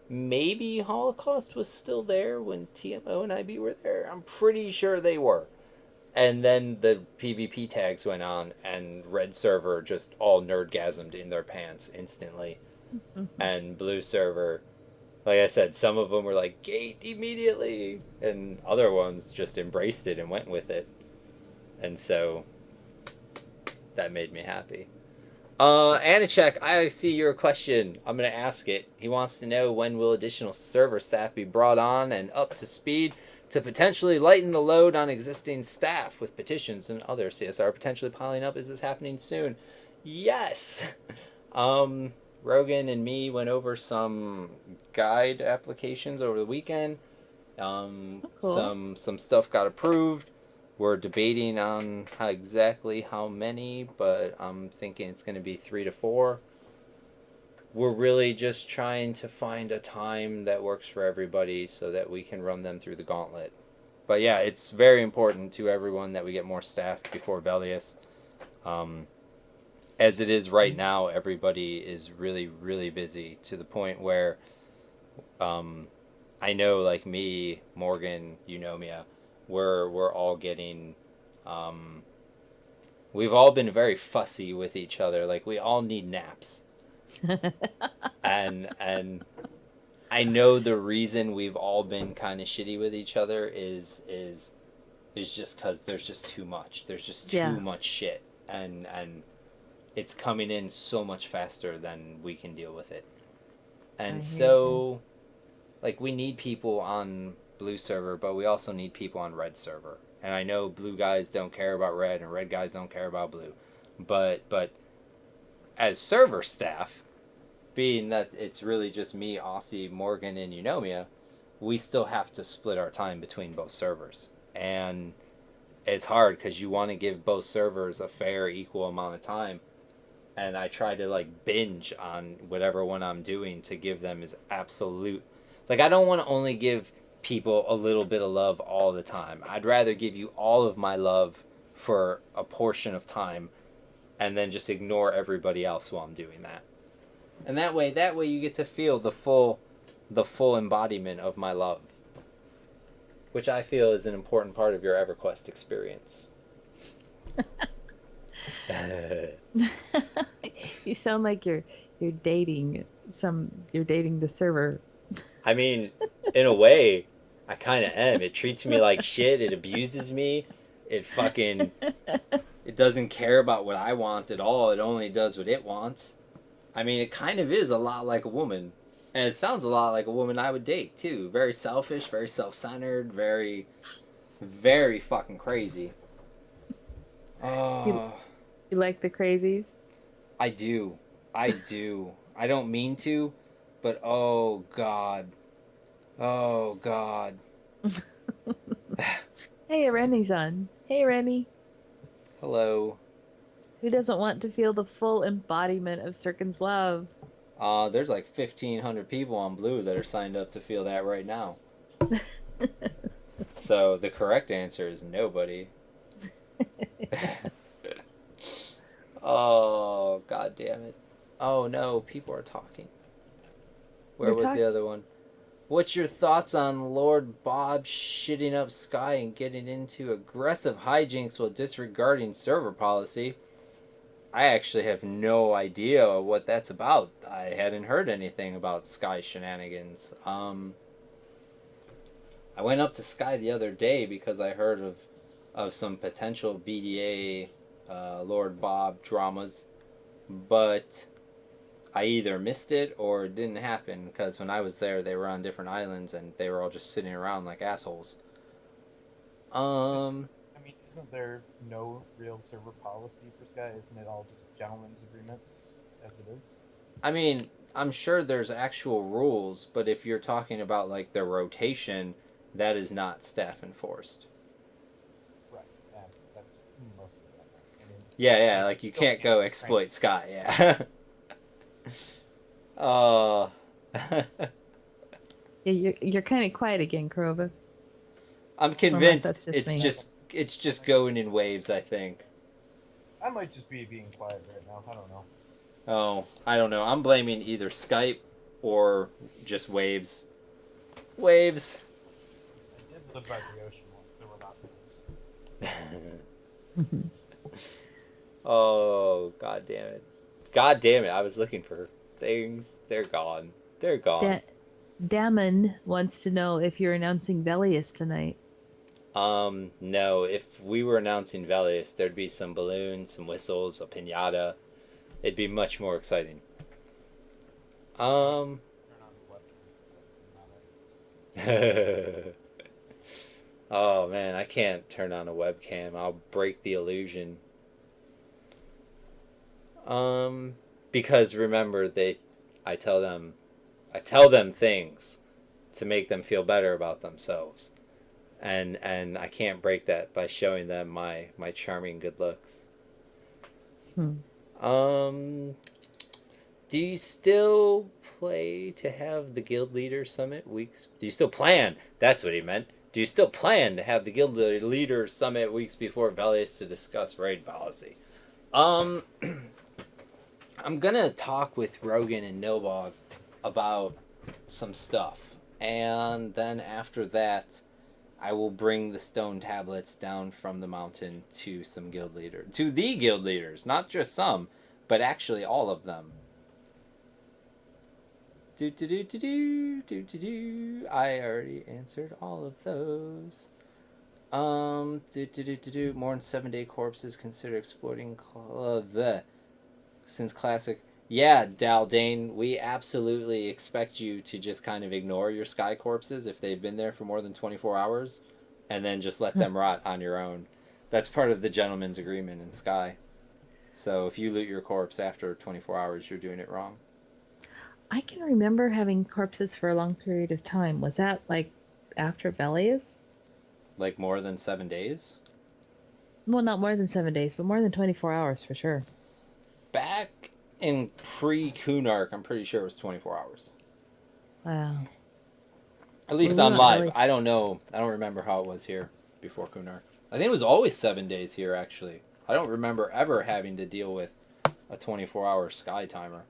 maybe Holocaust was still there when TMO and IB were there. I'm pretty sure they were. And then the PvP tags went on, and Red server just all nerdgasmed in their pants instantly. And Blue server, like I said, some of them were like, gate immediately, and other ones just embraced it and went with it. And so that made me happy. Anichek, I see your question. I'm going to ask it. He wants to know, when will additional server staff be brought on and up to speed to potentially lighten the load on existing staff with petitions and other CSR potentially piling up? Is this happening soon? Yes. Rogan and me went over some guide applications over the weekend. Cool. Some stuff got approved. We're debating on how many, but I'm thinking it's going to be 3 to 4. We're really just trying to find a time that works for everybody so that we can run them through the gauntlet. But yeah, it's very important to everyone that we get more staff before Velius. As it is right now, everybody is really, really busy to the point where I know, like me, Morgan, Eunomia, we're all getting we've all been very fussy with each other. Like, we all need naps. and I know the reason we've all been kind of shitty with each other is just because there's just too much. There's just too much shit, and it's coming in so much faster than we can deal with it. And so like we need people on blue server, but we also need people on red server. And I know blue guys don't care about red and red guys don't care about blue. But as server staff, being that it's really just me, Aussie, Morgan, and Eunomia, we still have to split our time between both servers. And it's hard because you want to give both servers a fair, equal amount of time. And I try to like binge on whatever one I'm doing to give them is absolute. Like I don't want to only give people a little bit of love all the time. I'd rather give you all of my love for a portion of time and then just ignore everybody else while I'm doing that. And that way you get to feel the full embodiment of my love, which I feel is an important part of your EverQuest experience. You sound like you're dating the server. I mean, in a way, I kind of am. It treats me like shit. It abuses me. It doesn't care about what I want at all. It only does what it wants. I mean, it kind of is a lot like a woman. And it sounds a lot like a woman I would date, too. Very selfish, very self-centered, very, very fucking crazy. Oh, You like the crazies? I do. I don't mean to, but oh, God. Oh, God. Hey, Rennie's on. Hey, Rennie. Hello. Who doesn't want to feel the full embodiment of Sirken's love? There's like 1,500 people on Blue that are signed up to feel that right now. So the correct answer is nobody. Oh, God damn it. Oh no, people are talking. Where was the other one? What's your thoughts on Lord Bob shitting up Sky and getting into aggressive hijinks while disregarding server policy? I actually have no idea what that's about. I hadn't heard anything about Sky shenanigans. I went up to Sky the other day because I heard of some potential BDA Lord Bob dramas, but I either missed it or it didn't happen because when I was there, they were on different islands and they were all just sitting around like assholes. I mean, isn't there no real server policy for Sky? Isn't it all just gentlemen's agreements as it is? I mean, I'm sure there's actual rules, but if you're talking about like the rotation, that is not staff enforced. Right. Yeah, that's mostly that. I mean, Yeah, like you can't go exploit Sky, yeah. Oh. Yeah, you're kind of quiet again, Corova. I'm convinced that's just it's me. it's just going in waves, I think. I might just be being quiet right now. I don't know. Oh, I don't know. I'm blaming either Skype or just waves. Waves. I did live by the ocean once. There were lots of waves. Oh, god damn it. God damn it. I was looking for things. They're gone. They're gone. Damon wants to know if you're announcing Velius tonight. No. If we were announcing Velius, there'd be some balloons, some whistles, a piñata. It'd be much more exciting. Turn on the webcam. Oh man, I can't turn on a webcam. I'll break the illusion. Because remember, I tell them things to make them feel better about themselves, and I can't break that by showing them my charming good looks. Do you still play to have the Guild Leader Summit weeks? Do you still plan? That's what he meant. Do you still plan to have the Guild Leader Summit weeks before Velius to discuss raid policy? I'm gonna talk with Rogan and Nobog about some stuff, and then after that, I will bring the stone tablets down from the mountain to the guild leaders, not just some, but actually all of them. I already answered all of those. More than 7 day corpses consider exploiting since classic. Yeah, Daldane, we absolutely expect you to just kind of ignore your sky corpses if they've been there for more than 24 hours, and then just let them rot on your own. That's part of the gentleman's agreement in Sky. So if you loot your corpse after 24 hours, you're doing it wrong. I can remember having corpses for a long period of time. Was that like after Velius? Like more than 7 days? Well, not more than 7 days, but more than 24 hours for sure. Back in pre-Kunark, I'm pretty sure it was 24 hours. Wow. At least We on weren't live. really. I don't know. I don't remember how it was here before Kunark. I think it was always 7 days here, actually. I don't remember ever having to deal with a 24-hour Sky timer.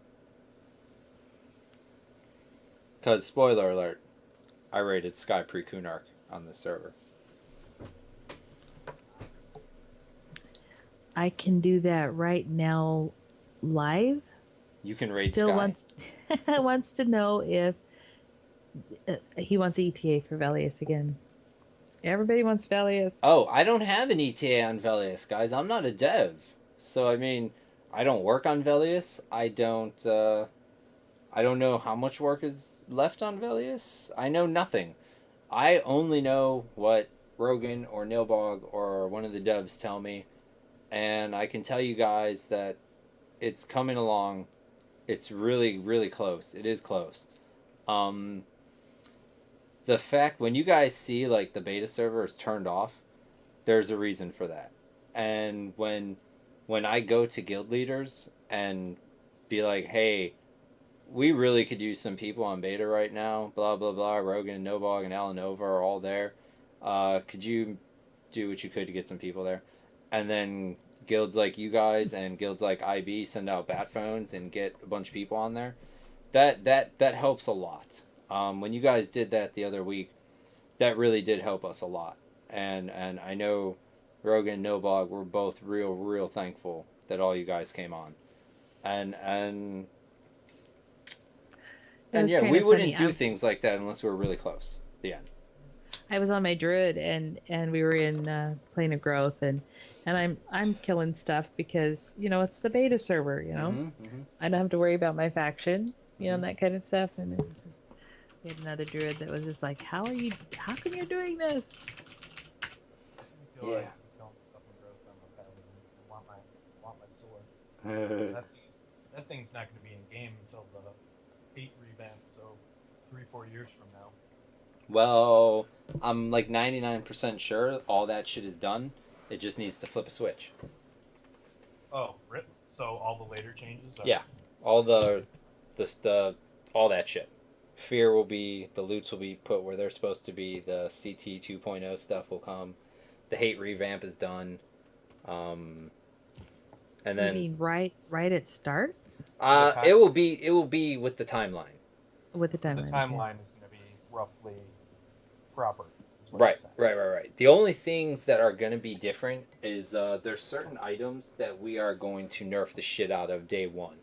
Because, spoiler alert, I rated Sky pre-Kunark on this server. I can do that right now live. You can raid Still Sky. wants to know if he wants ETA for Velius again. Everybody wants Velius. Oh, I don't have an ETA on Velius, guys. I'm not a dev. So, I mean, I don't work on Velius. I don't know how much work is left on Velius. I know nothing. I only know what Rogan or Nilbog or one of the devs tell me. And I can tell you guys that it's coming along. It's really, really close. It is close. Um, the fact when you guys see like the beta server is turned off, there's a reason for that. And when I go to guild leaders and be like, hey, we really could use some people on beta right now. Blah blah blah. Rogan and Nobog and Alanova are all there. Could you do what you could to get some people there? And then guilds like you guys and guilds like IB send out bat phones and get a bunch of people on there. That helps a lot. When you guys did that the other week, that really did help us a lot. And I know Rogan and Nobog were both real thankful that all you guys came on. And It And was yeah, kind we of wouldn't funny. do things like that unless we were really close. The end. I was on my druid and we were in plane of growth and I'm killing stuff because it's the beta server. I don't have to worry about my faction, and that kind of stuff. And it was just we had another druid that was just like, how come you're doing this? I feel like killing stuff and growth on the paladin. I want my sword. That thing's not going to be in game until the 8 revamp, so 3-4 years from now. Well, I'm like 99% sure all that shit is done. It just needs to flip a switch. Oh, rip. So all the later changes? Yeah. All the all that shit. Fear will be, the loots will be put where they're supposed to be, the CT 2.0 stuff will come. The hate revamp is done. And then You mean right at start it will be with the timeline. with the So timeline? the timeline is going to be roughly proper. Right. The only things that are going to be different is there's certain items that we are going to nerf the shit out of day one.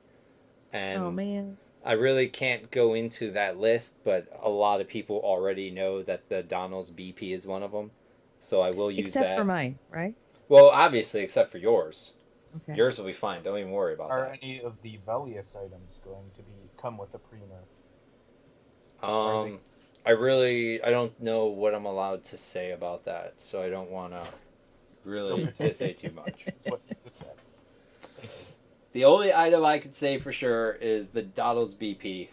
And Oh man. I really can't go into that list, but a lot of people already know that the Donald's BP is one of them. So I will use Except that. for mine, right? Well, obviously, except for yours. Okay. Yours will be fine. Don't even worry about Are that. any of the Velius items going to come with a pre-nerf? I don't know what I'm allowed to say about that, so I don't want to really say too much. That's what you just said. Thank you. The only item I could say for sure is the Doddle's BP,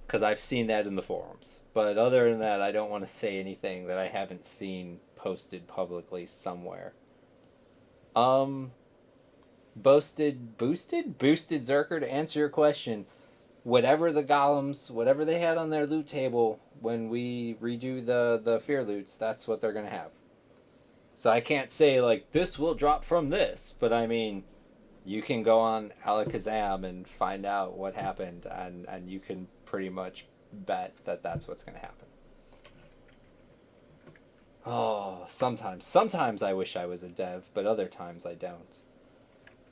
because I've seen that in the forums. But other than that, I don't want to say anything that I haven't seen posted publicly somewhere. Boosted Zerker, to answer your question, whatever the golems, whatever they had on their loot table when we redo the fear loots, that's what they're gonna have. So I can't say like this will drop from this, but I mean, you can go on Alakazam and find out what happened, and you can pretty much bet that that's what's gonna happen. Oh, sometimes I wish I was a dev, but other times I don't.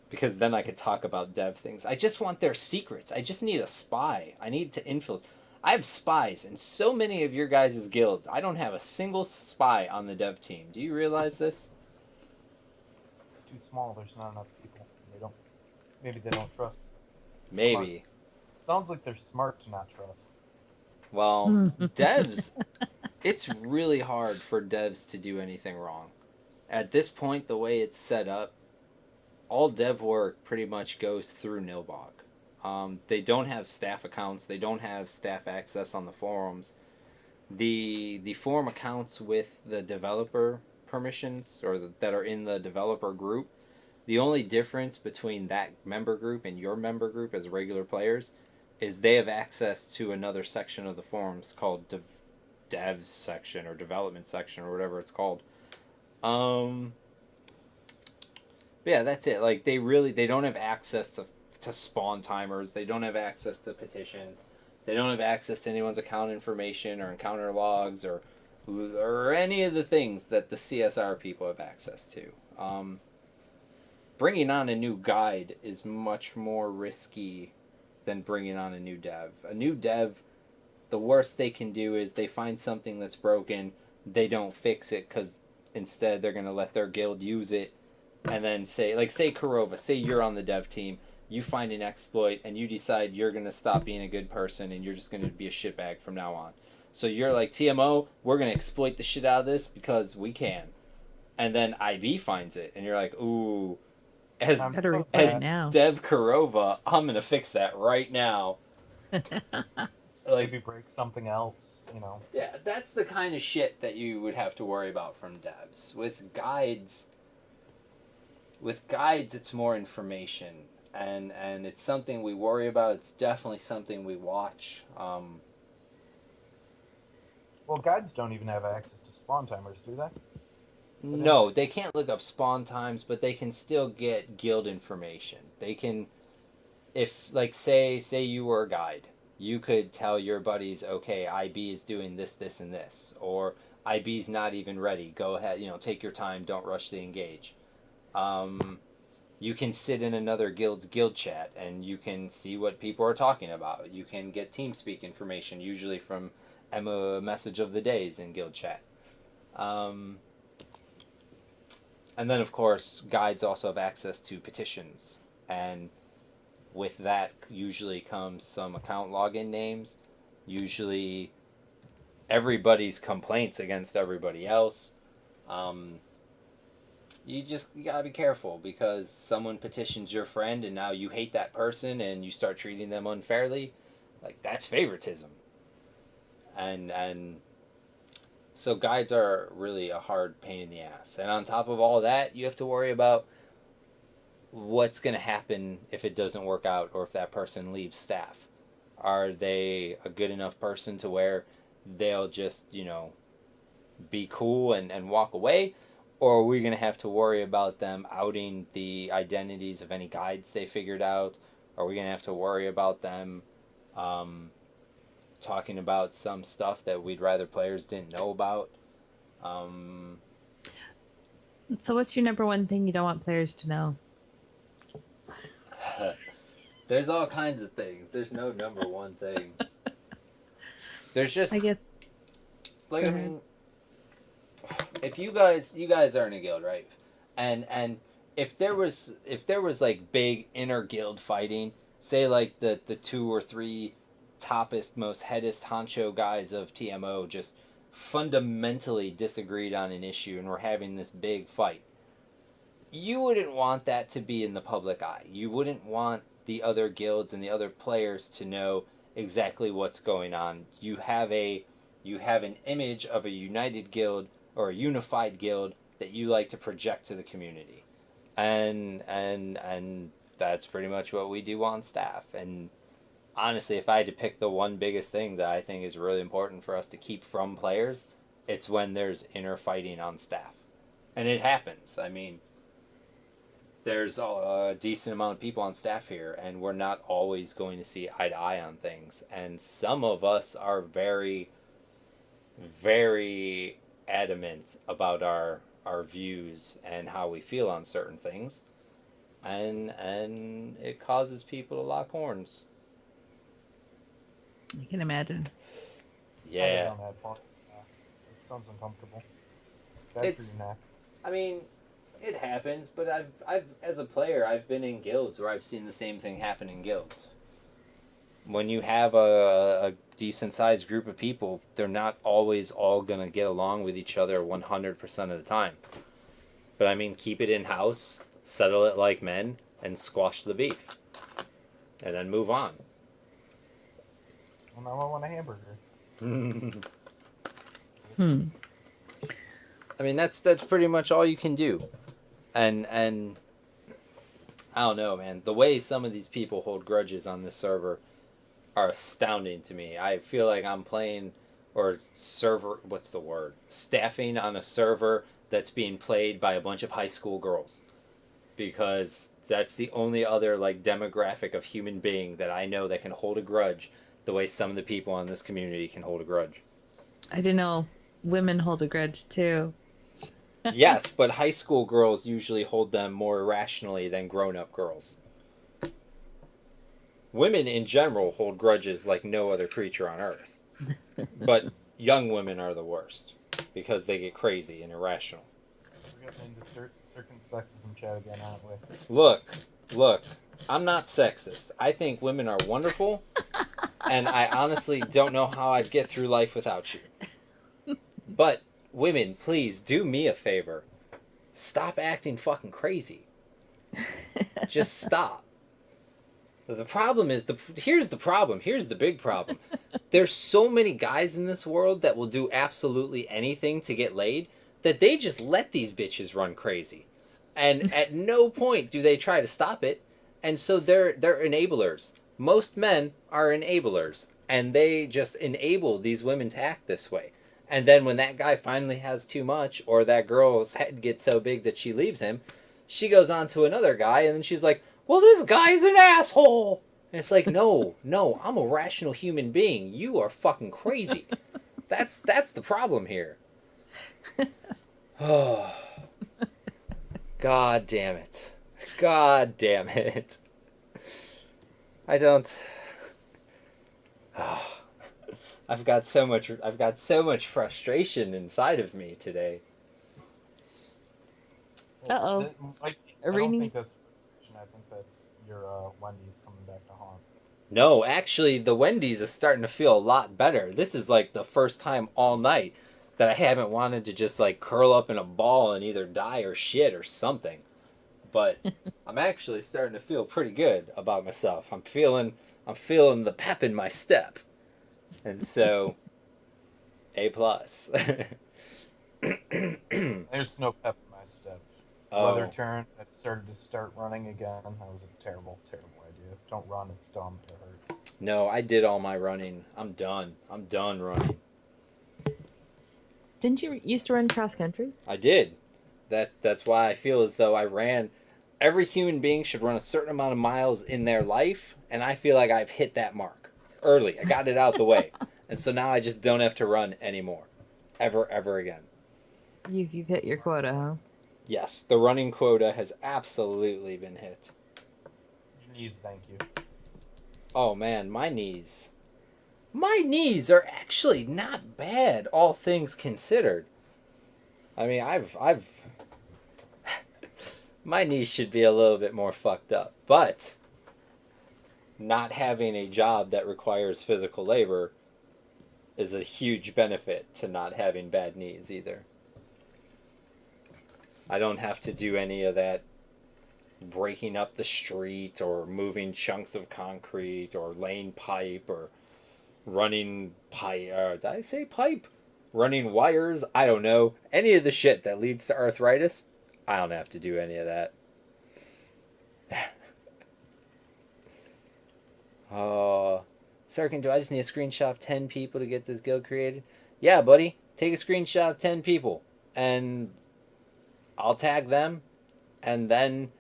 Because then I could talk about dev things. I just want their secrets. I just need a spy. I need to infiltrate. I have spies in so many of your guys' guilds. I don't have a single spy on the dev team. Do you realize this? It's too small. There's not enough people. Maybe they don't trust. Maybe. Sounds like they're smart to not trust. Well, devs, it's really hard for devs to do anything wrong. At this point, the way it's set up, all dev work pretty much goes through Nilbog. They don't have staff accounts. They don't have staff access on the forums. The forum accounts with the developer permissions that are in the developer group. The only difference between that member group and your member group as regular players is they have access to another section of the forums called devs section or development section or whatever it's called. Um, but yeah, that's it. Like they don't have access to spawn timers. They don't have access to petitions. They don't have access to anyone's account information or encounter logs or any of the things that the CSR people have access to. Bringing on a new guide is much more risky than bringing on a new dev. A new dev, the worst they can do is they find something that's broken, they don't fix it because instead they're going to let their guild use it and then say Corova, say you're on the dev team, you find an exploit and you decide you're going to stop being a good person and you're just going to be a shitbag from now on. So you're like, TMO, we're going to exploit the shit out of this because we can. And then IB finds it and you're like, ooh, as now. Dev Corova, I'm going to fix that right now. Maybe break something else, Yeah, that's the kind of shit that you would have to worry about from devs. With guides, it's more information, and it's something we worry about. It's definitely something we watch. Well, guides don't even have access to spawn timers, do they? No, they can't look up spawn times, but they can still get guild information. They can, if like say you were a guide, you could tell your buddies, okay, IB is doing this, this, and this, or IB's not even ready. Go ahead, take your time. Don't rush to engage. You can sit in another guild's guild chat and you can see what people are talking about. You can get TeamSpeak information, usually from Emma Message of the Days in guild chat. And then, of course, guides also have access to petitions. And with that usually comes some account login names. Usually everybody's complaints against everybody else. You gotta be careful because someone petitions your friend and now you hate that person and you start treating them unfairly. Like, that's favoritism. And so guides are really a hard pain in the ass. And on top of all that, you have to worry about what's going to happen if it doesn't work out or if that person leaves staff. Are they a good enough person to where they'll just, be cool and walk away? Or are we going to have to worry about them outing the identities of any guides they figured out? Are we going to have to worry about them talking about some stuff that we'd rather players didn't know about? So what's your number one thing you don't want players to know? There's all kinds of things. There's no number one thing. There's just, I guess, like, I mean, if you guys are in a guild, right? And if there was like big inner guild fighting, say like the 2 or 3 toppest, most headest honcho guys of TMO just fundamentally disagreed on an issue and were having this big fight, you wouldn't want that to be in the public eye. You wouldn't want the other guilds and the other players to know exactly what's going on. You have an image of a united guild or a unified guild that you like to project to the community. And that's pretty much what we do on staff. And honestly, if I had to pick the one biggest thing that I think is really important for us to keep from players, it's when there's inner fighting on staff. And it happens. I mean, there's a decent amount of people on staff here, and we're not always going to see eye to eye on things. And some of us are very, very adamant about our views and how we feel on certain things. And it causes people to lock horns. I can imagine. Yeah. It sounds uncomfortable. It's, I mean, it happens, but I've as a player, I've been in guilds where I've seen the same thing happen in guilds. when you have a decent sized group of people, they're not always all gonna get along with each other 100% of the time. But I mean, keep it in house, settle it like men, and squash the beef, and then move on. Well, now I want a hamburger. I mean, that's pretty much all you can do, and I don't know, man. The way some of these people hold grudges on this server are astounding to me. I feel like I'm playing or server. What's the word? Staffing on a server that's being played by a bunch of high school girls, because that's the only other like demographic of human being that I know that can hold a grudge the way some of the people in this community can hold a grudge. I didn't know women hold a grudge too. Yes, but high school girls usually hold them more irrationally than grown-up girls. Women in general hold grudges like no other creature on earth. But young women are the worst because they get crazy and irrational. We're getting into certain sexism chat again, aren't we? Look, I'm not sexist. I think women are wonderful, and I honestly don't know how I'd get through life without you. But women, please do me a favor. Stop acting fucking crazy. Just stop. The problem is, here's the problem. Here's the big problem. There's so many guys in this world that will do absolutely anything to get laid that they just let these bitches run crazy. And at no point do they try to stop it. And so they're enablers. Most men are enablers. And they just enable these women to act this way. And then when that guy finally has too much, or that girl's head gets so big that she leaves him, she goes on to another guy, and then she's like, well, this guy's an asshole. And it's like, no, I'm a rational human being. You are fucking crazy. That's the problem here. Oh. God damn it. God damn it. I don't... Oh. I've got so much frustration inside of me today. Uh-oh. I don't think that's frustration. I think that's your Wendy's coming back to haunt. No, actually, the Wendy's is starting to feel a lot better. This is like the first time all night that I haven't wanted to just like curl up in a ball and either die or shit or something. But I'm actually starting to feel pretty good about myself. I'm feeling the pep in my step. And so, A+. There's no pep in my step. Weather turned. I started to start running again. That was a terrible, terrible idea. Don't run. It's dumb. It hurts. No, I did all my running. I'm done. I'm done running. Didn't you used to run cross country? I did. That's why I feel as though I ran. Every human being should run a certain amount of miles in their life, and I feel like I've hit that mark early. I got it out the way. And so now I just don't have to run anymore. Ever again. You've hit your quota, huh? Yes, the running quota has absolutely been hit. Your knees, thank you. Oh man, my knees. My knees are actually not bad, all things considered. I mean, I've my knees should be a little bit more fucked up, but not having a job that requires physical labor is a huge benefit to not having bad knees either. I don't have to do any of that breaking up the street or moving chunks of concrete or laying pipe or running pipe. Did I say pipe? Running wires? I don't know. Any of the shit that leads to arthritis, I don't have to do any of that. Sirken, do I just need a screenshot of 10 people to get this guild created? Yeah, buddy. Take a screenshot of 10 people. And I'll tag them. And then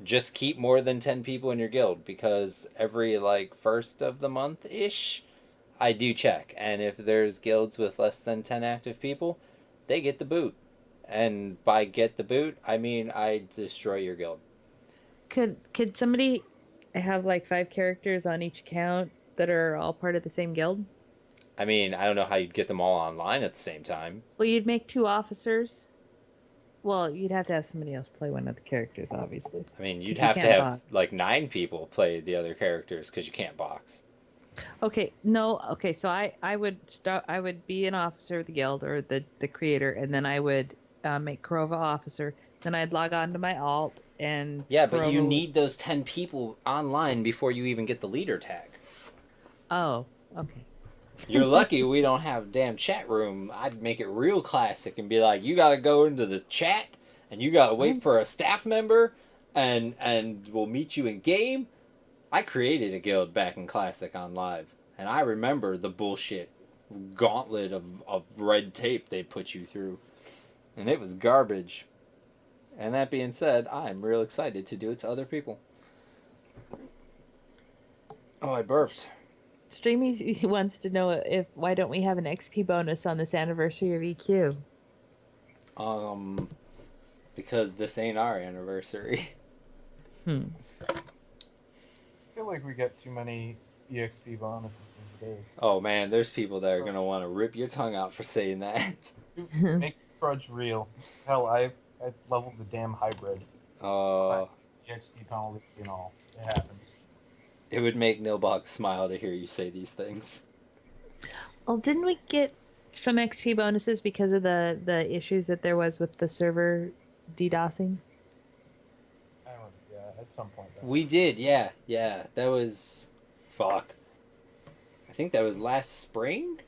just keep more than 10 people in your guild. Because every, first of the month-ish, I do check. And if there's guilds with less than 10 active people, they get the boot. And by get the boot, I mean I destroy your guild. Could somebody have 5 characters on each account that are all part of the same guild? I mean, I don't know how you'd get them all online at the same time. Well, you'd make 2 officers. Well, you'd have to have somebody else play one of the characters, obviously. I mean, you'd have to have 9 people play the other characters because you can't box. Okay, no, okay, so I would start. I would be an officer of the guild or the creator, and then I would make Corova officer. Then I'd log on to my alt, and Yeah, but you Corova would. need those 10 people online before you even get the leader tag. Oh, okay. You're lucky we don't have a damn chat room. I'd make it real classic and be like, you gotta go into the chat and you gotta wait Oh, for a staff member and we'll meet you in game. I created a guild back in Classic on Live, and I remember the bullshit gauntlet of red tape they put you through. And it was garbage. And that being said, I'm real excited to do it to other people. Oh, I burped. Streamy wants to know if why don't we have an XP bonus on this anniversary of EQ? Um, because this ain't our anniversary. Hmm. I feel like we get too many EXP bonuses these days. Oh man, there's people that are gonna want to rip your tongue out for saying that. Make Trudge real. Hell, I leveled the damn hybrid. Uh, Class EXP penalty and all. It happens. it would make Nilbog smile to hear you say these things. Well, didn't we get some XP bonuses because of the issues that there was with the server DDoSing? I don't. Yeah, at some point. We did, yeah. That was, fuck. I think that was last spring.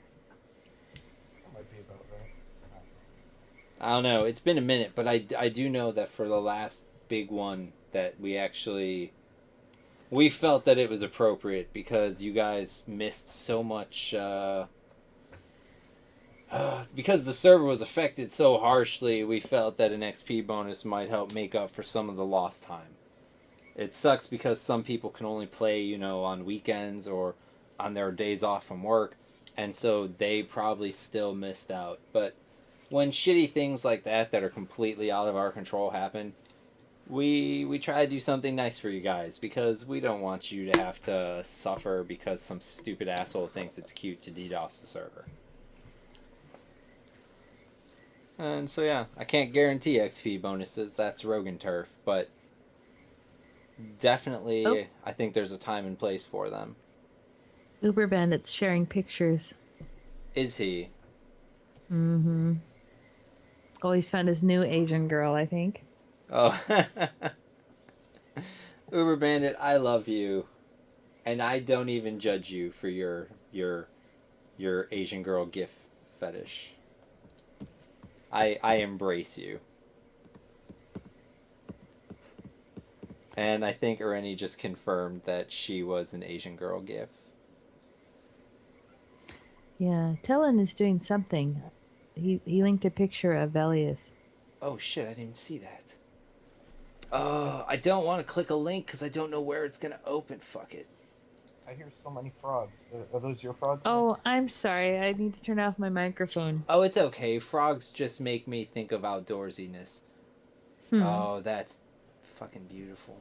That might be about right. I don't know. It's been a minute, but I do know that for the last big one that we felt that it was appropriate because you guys missed so much. Because the server was affected so harshly, we felt that an XP bonus might help make up for some of the lost time. It sucks because some people can only play, on weekends or on their days off from work, and so they probably still missed out. But when shitty things like that are completely out of our control happen, we try to do something nice for you guys because we don't want you to have to suffer because some stupid asshole thinks it's cute to DDoS the server. And so yeah, I can't guarantee XP bonuses. That's Rogan turf, but definitely Oh. I think there's a time and place for them. Uberbandit's sharing pictures. Is he? Mm-hmm. Oh, he's found his new Asian girl, I think. Oh. Uberbandit, I love you. And I don't even judge you for your Asian girl gif fetish. I embrace you. And I think Irene just confirmed that she was an Asian girl gif. Yeah, Tellin is doing something. He linked a picture of Velius. Oh shit, I didn't even see that. I don't want to click a link because I don't know where it's going to open. Fuck it. I hear so many frogs. Are those your frogs? Oh, Max? I'm sorry. I need to turn off my microphone. Oh, it's okay. Frogs just make me think of outdoorsiness. Oh, that's fucking beautiful.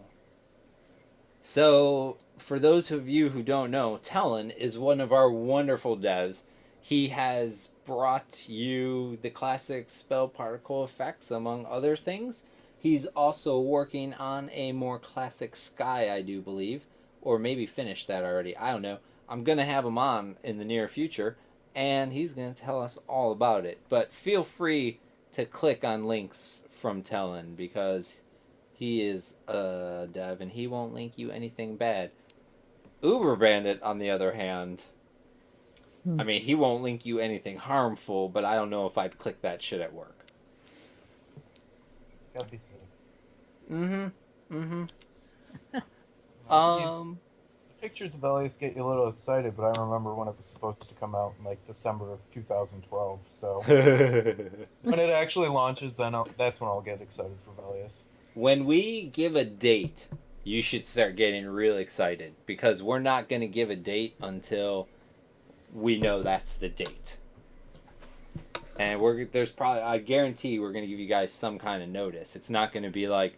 So, for those of you who don't know, Talon is one of our wonderful devs. He has brought you the classic spell particle effects, among other things. He's also working on a more classic Sky, I do believe. Or maybe finished that already. I don't know. I'm going to have him on in the near future, and he's going to tell us all about it. But feel free to click on links from Talon, because he is a dev, and he won't link you anything bad. Uberbandit, on the other hand, I mean, he won't link you anything harmful, but I don't know if I'd click that shit at work. Gotta be safe. Um, The pictures of Elias get you a little excited, but I remember when it was supposed to come out in like December of 2012. So when it actually launches, then that's when I'll get excited for Velius. when we give a date, you should start getting real excited, because we're not going to give a date until we know that's the date. And I guarantee we're going to give you guys some kind of notice. It's not going to be like,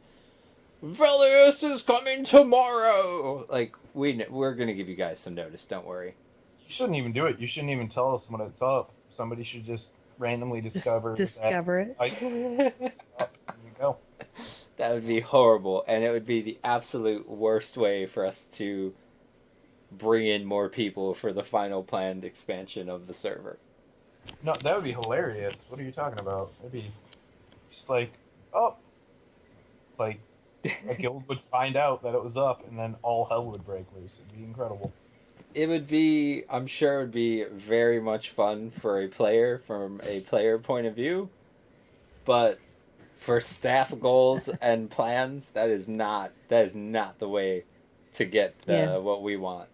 Velius is coming tomorrow. Like, we're going to give you guys some notice, don't worry. You shouldn't even do it. You shouldn't even tell us when it's up. Somebody should just randomly discover discover it. Ice up. There you go. That would be horrible, and it would be the absolute worst way for us to bring in more people for the final planned expansion of the server. No, that would be hilarious. What are you talking about? It'd be just like, oh, like a guild would find out that it was up, and then all hell would break loose. It'd be incredible. It would be, I'm sure it would be very much fun for a player from a player point of view, but for staff goals and plans, that is not the way to get Yeah. what we want.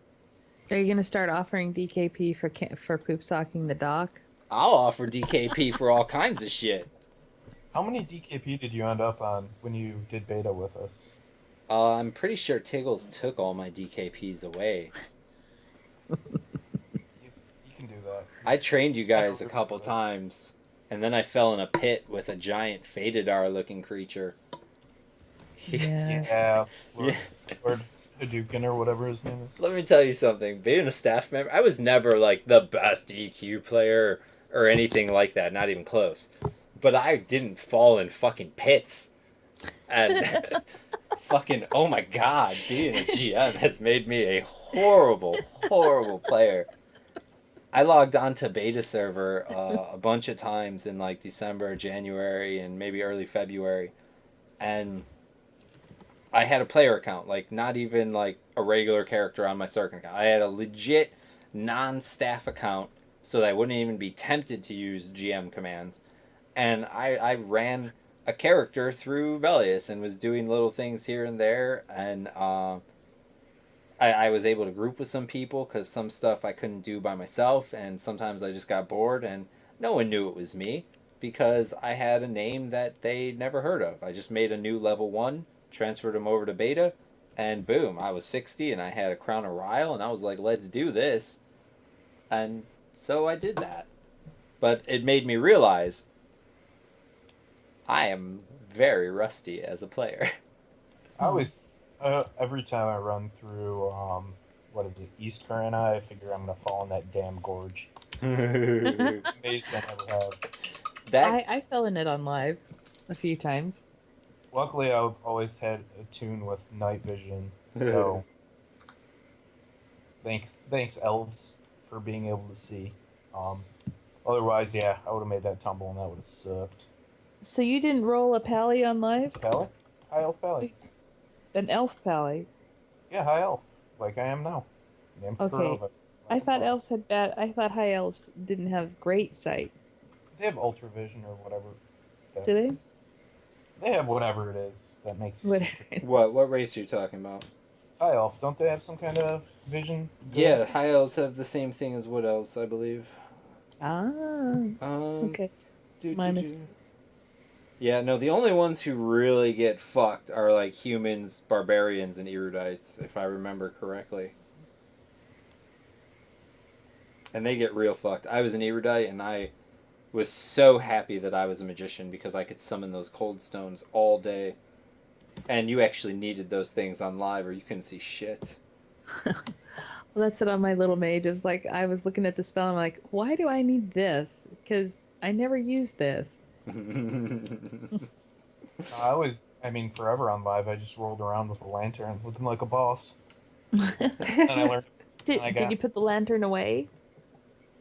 Are you gonna start offering DKP for poop socking the dock? I'll offer DKP for all kinds of shit. How many DKP did you end up on when you did beta with us? I'm pretty sure Tiggles took all my DKPs away. You can do that. I trained you guys a I don't couple remember. times, and then I fell in a pit with a giant Fadedar looking creature. Yeah. Yeah, Yeah. Lord Hadouken or whatever his name is. Let me tell you something. Being a staff member, I was never like the best EQ player or anything like that, not even close. But I didn't fall in fucking pits. And fucking, oh my god, being a GM has made me a horrible, horrible player. I logged onto beta server a bunch of times in like December, January, and maybe early February. And I had a player account, like not even like a regular character on my Sirken account. I had a legit non-staff account so that I wouldn't even be tempted to use GM commands. And I ran a character through Velius and was doing little things here and there. And I was able to group with some people because some stuff I couldn't do by myself. And sometimes I just got bored and no one knew it was me because I had a name that they never heard of. I just made a new level 1, transferred him over to beta, and boom, I was 60 and I had a Crown of Ryle, and I was like, let's do this. And so I did that. But it made me realize I am very rusty as a player. I always, every time I run through, what is it, East Current, I figure I'm gonna fall in that damn gorge. Amazed I never have. That I fell in it on live a few times. Luckily, I've always had a tune with night vision, so thanks elves for being able to see. Otherwise, yeah, I would have made that tumble and that would have sucked. So you didn't roll a pally on live? Pally? High elf pally. An elf pally. Yeah, high elf, like I am now. Named Okay. Corova. I thought elves had bad. I thought high elves didn't have great sight. They have ultra vision or whatever. Do they? They have whatever it is that makes Whatever. what race are you talking about? high elf. Don't they have some kind of vision? Yeah, high elves have the same thing as wood elves, I believe. Ah. Okay. My mistake. Yeah, no, the only ones who really get fucked are like humans, barbarians, and erudites, if I remember correctly. And they get real fucked. I was an erudite, and I was so happy that I was a magician because I could summon those cold stones all day. And you actually needed those things on live, or you couldn't see shit. Well, that's it on my little mage. It was like I was looking at the spell. And I'm like, why do I need this? Because I never used this. I mean, forever on live, I just rolled around with a lantern, looking like a boss. And I learned. Did you put the lantern away?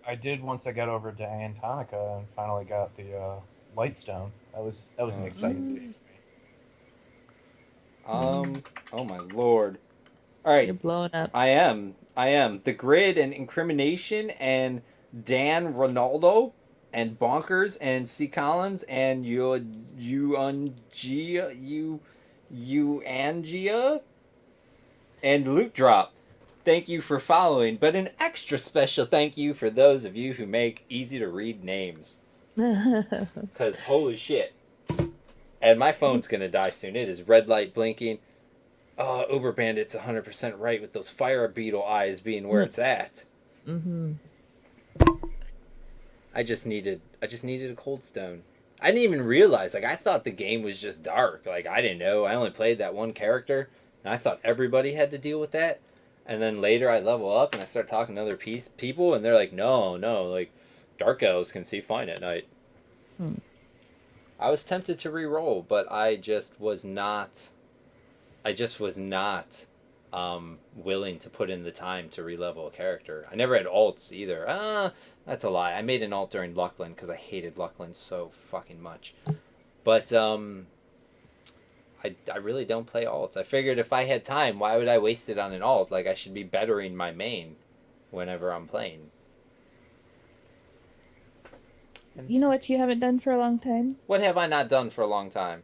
I did once I got over to Antonica and finally got the light stone. That was an exciting day. Oh my lord. Alright. You're blowing up. I am. The Grid and Incrimination and Dan Ronaldo and Bonkers and C. Collins and Angia and Loot Drop. Thank you for following, but an extra special thank you for those of you who make easy to read names. Because holy shit. And my phone's gonna die soon. It is red light blinking. Oh, Uberbandit's 100% right with those fire beetle eyes being where it's at. Mm-hmm. I just needed a cold stone. I didn't even realize, like, I thought the game was just dark. Like, I didn't know. I only played that one character, and I thought everybody had to deal with that. And then later I level up and I start talking to other people, and they're like, no, like, dark elves can see fine at night. I was tempted to re-roll, but I just was not willing to put in the time to relevel a character. I never had alts either. That's a lie. I made an alt during Luckland because I hated Luckland so fucking much. But I really don't play alts. I figured if I had time, why would I waste it on an alt? Like, I should be bettering my main whenever I'm playing. You know what you haven't done for a long time? What have I not done for a long time?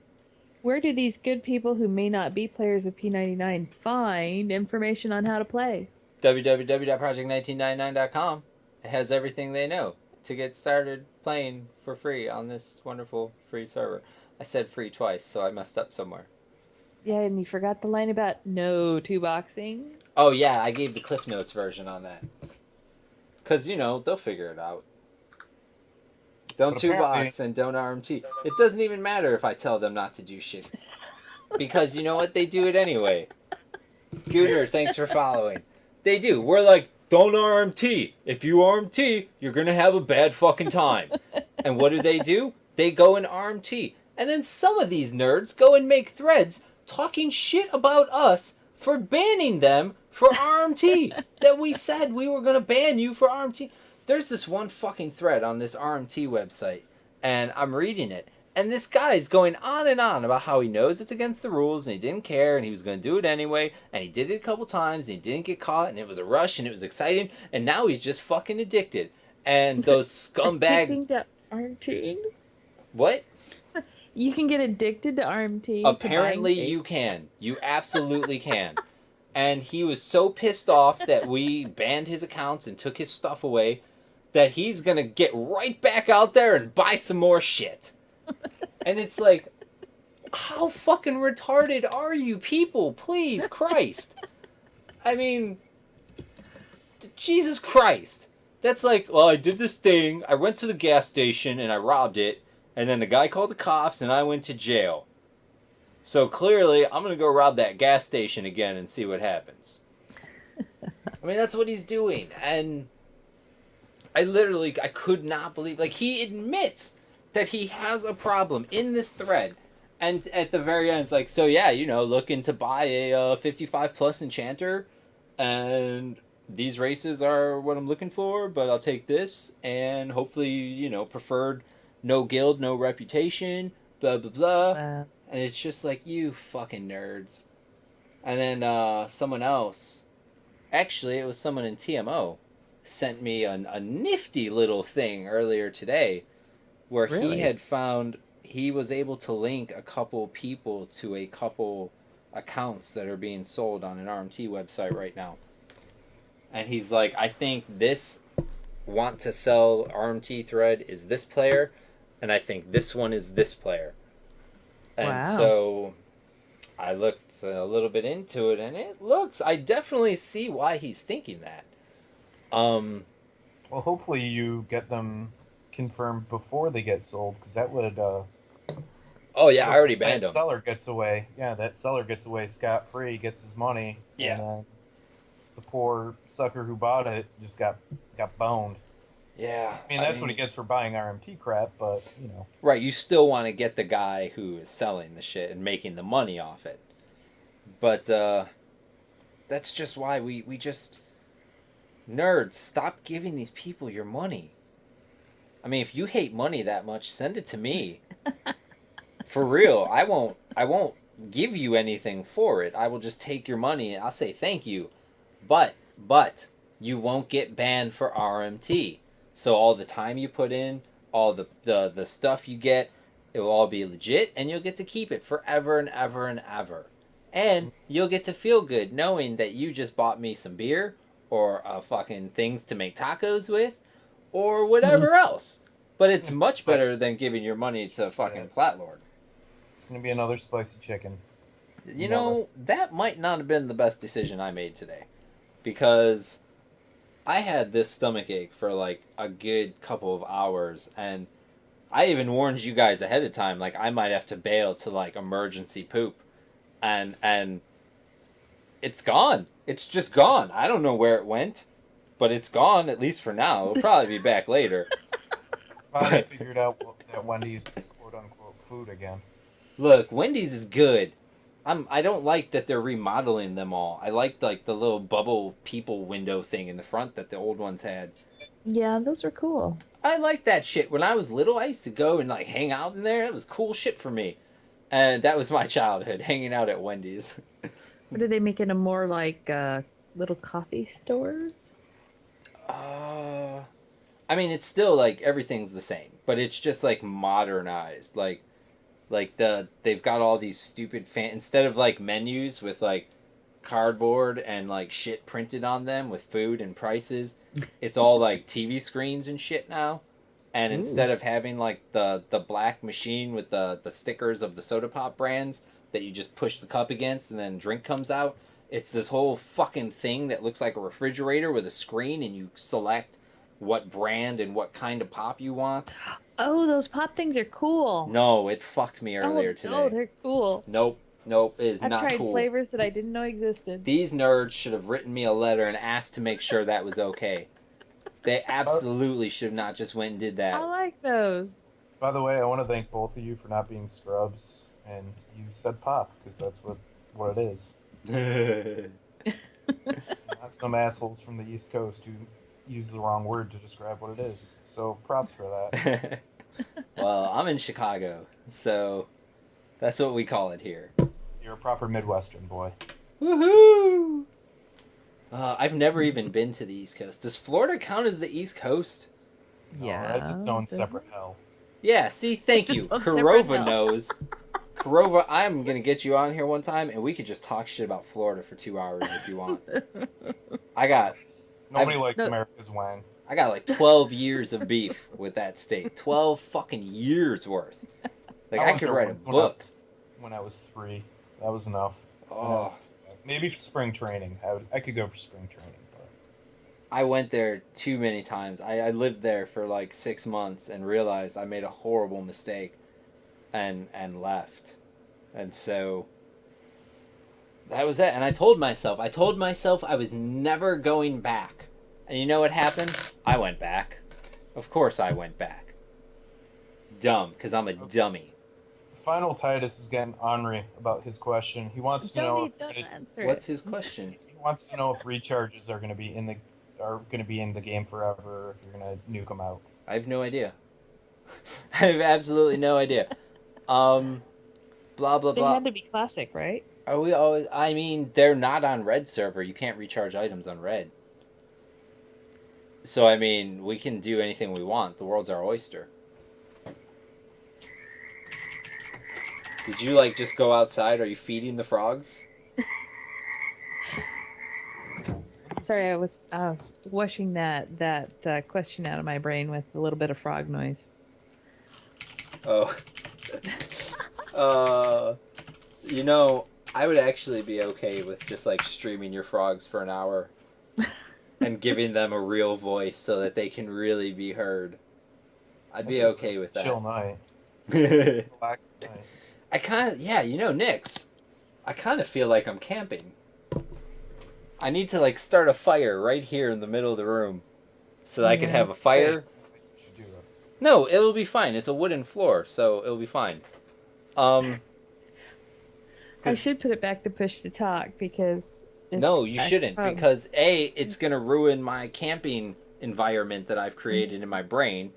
Where do these good people who may not be players of P99 find information on how to play? www.project1999.com. It has everything they know to get started playing for free on this wonderful free server. I said free twice, so I messed up somewhere. Yeah, and you forgot the line about no two-boxing. Oh, yeah, I gave the Cliff Notes version on that. Because, they'll figure it out. Don't two-box and don't RMT. It doesn't even matter if I tell them not to do shit. Because you know what? They do it anyway. Gooner, thanks for following. They do. We're like, don't RMT. If you RMT, you're going to have a bad fucking time. And what do? They go and RMT. And then some of these nerds go and make threads talking shit about us for banning them for RMT. That we said we were going to ban you for RMT. There's this one fucking thread on this RMT website, and I'm reading it. And this guy's going on and on about how he knows it's against the rules, and he didn't care, and he was going to do it anyway, and he did it a couple times, and he didn't get caught, and it was a rush, and it was exciting, and now he's just fucking addicted. And those scumbag... Addicting to RMT? What? You can get addicted to RMT. Apparently you can. You absolutely can. And he was so pissed off that we banned his accounts and took his stuff away that he's going to get right back out there and buy some more shit. And it's like, how fucking retarded are you people? Please, Christ. I mean, Jesus Christ. That's like, well, I did this thing, I went to the gas station and I robbed it, and then the guy called the cops and I went to jail. So clearly, I'm going to go rob that gas station again and see what happens. I mean, that's what he's doing. And I could not believe, like, he admits that he has a problem in this thread. And at the very end, it's like, so yeah, looking to buy a 55 plus enchanter, and these races are what I'm looking for, but I'll take this, and hopefully, preferred no guild, no reputation, blah, blah, blah. Wow. And it's just like, you fucking nerds. And then someone else, actually it was someone in TMO, sent me a nifty little thing earlier today where Really? he was able to link a couple people to a couple accounts that are being sold on an RMT website right now. And he's like, I think this want to sell RMT thread is this player, and I think this one is this player. And Wow. so I looked a little bit into it, and I definitely see why he's thinking that. Well, hopefully you get them confirmed before they get sold, because that would... Oh, yeah, I already banned that him. seller gets away. Yeah, that seller gets away scot-free, gets his money. Yeah. And then the poor sucker who bought it just got boned. Yeah. I mean, that's what he gets for buying RMT crap, but, Right, you still want to get the guy who is selling the shit and making the money off it. But that's just why we just... Nerds, stop giving these people your money. I mean, if you hate money that much, send it to me. For real, I won't give you anything for it. I will just take your money and I'll say thank you. But you won't get banned for RMT. So all the time you put in, all the stuff you get, it will all be legit, and you'll get to keep it forever and ever and ever. And you'll get to feel good knowing that you just bought me some beer, or fucking things to make tacos with, or whatever else. But it's much better than giving your money to fucking Platlord. it's going to be another spicy chicken. That might not have been the best decision I made today. Because I had this stomachache for like a good couple of hours, and I even warned you guys ahead of time, like I might have to bail to like emergency poop. And it's gone. It's just gone. I don't know where it went, but it's gone, at least for now. It'll probably be back later. Finally figured out that Wendy's is quote-unquote food again. Look, Wendy's is good. I don't like that they're remodeling them all. I like the little bubble people window thing in the front that the old ones had. Yeah, those were cool. I like that shit. When I was little, I used to go and like hang out in there. It was cool shit for me. And that was my childhood, hanging out at Wendy's. Or did they make it a more like little coffee stores? Uh, I mean, it's still like everything's the same, but it's just like modernized. They've got all these stupid instead of like menus with like cardboard and like shit printed on them with food and prices, it's all like TV screens and shit now. And instead of having like the black machine with the stickers of the soda pop brands that you just push the cup against and then drink comes out, it's this whole fucking thing that looks like a refrigerator with a screen, and you select what brand and what kind of pop you want. Oh, those pop things are cool. No, it fucked me earlier today. Oh, they're cool. Nope, it is I've not tried cool. flavors that I didn't know existed. These nerds should have written me a letter and asked to make sure that was okay. They absolutely should have not just went and did that. I like those. By the way, I want to thank both of you for not being scrubs, and you said pop, because that's what it is. Not some assholes from the East Coast who use the wrong word to describe what it is. So props for that. Well, I'm in Chicago, so that's what we call it here. You're a proper Midwestern boy. Woohoo! I've never even been to the East Coast. Does Florida count as the East Coast? Yeah. No, that's its own separate hell. Yeah, see, thank you. Corova knows. Corova, I'm going to get you on here one time, and we could just talk shit about Florida for 2 hours if you want. Nobody likes America's wang. I got like 12 years of beef with that state. 12 fucking years worth. Like, I could write a book. When I was 3. That was enough. Oh. Maybe for spring training. I could go for spring training. But I went there too many times. I lived there for like 6 months and realized I made a horrible mistake and left. And so that was it. And I told myself I was never going back. And you know what happened? I went back. Of course I went back. Dumb, because I'm a dummy. Final Titus is getting ornery about his question. He wants to know what's his question? He wants to know if recharges are going to be in the game forever, or if you're going to nuke them out. I have no idea. I have absolutely no idea. Blah blah blah. They had to be classic, right? Are we always? I mean, they're not on Red server. You can't recharge items on Red. So I mean, we can do anything we want. The world's our oyster. Did you like just go outside? Are you feeding the frogs? Sorry, I was washing that question out of my brain with a little bit of frog noise. Oh. You know, I would actually be okay with just like streaming your frogs for an hour and giving them a real voice so that they can really be heard. I'd be okay with that. Chill night. Relax night. I kind of, Knix, I kind of feel like I'm camping. I need to, like, start a fire right here in the middle of the room so that I can have a fire. You should do it. No, it'll be fine. It's a wooden floor, so it'll be fine. I should put it back to push to talk because... No, you shouldn't, because A, it's going to ruin my camping environment that I've created in my brain,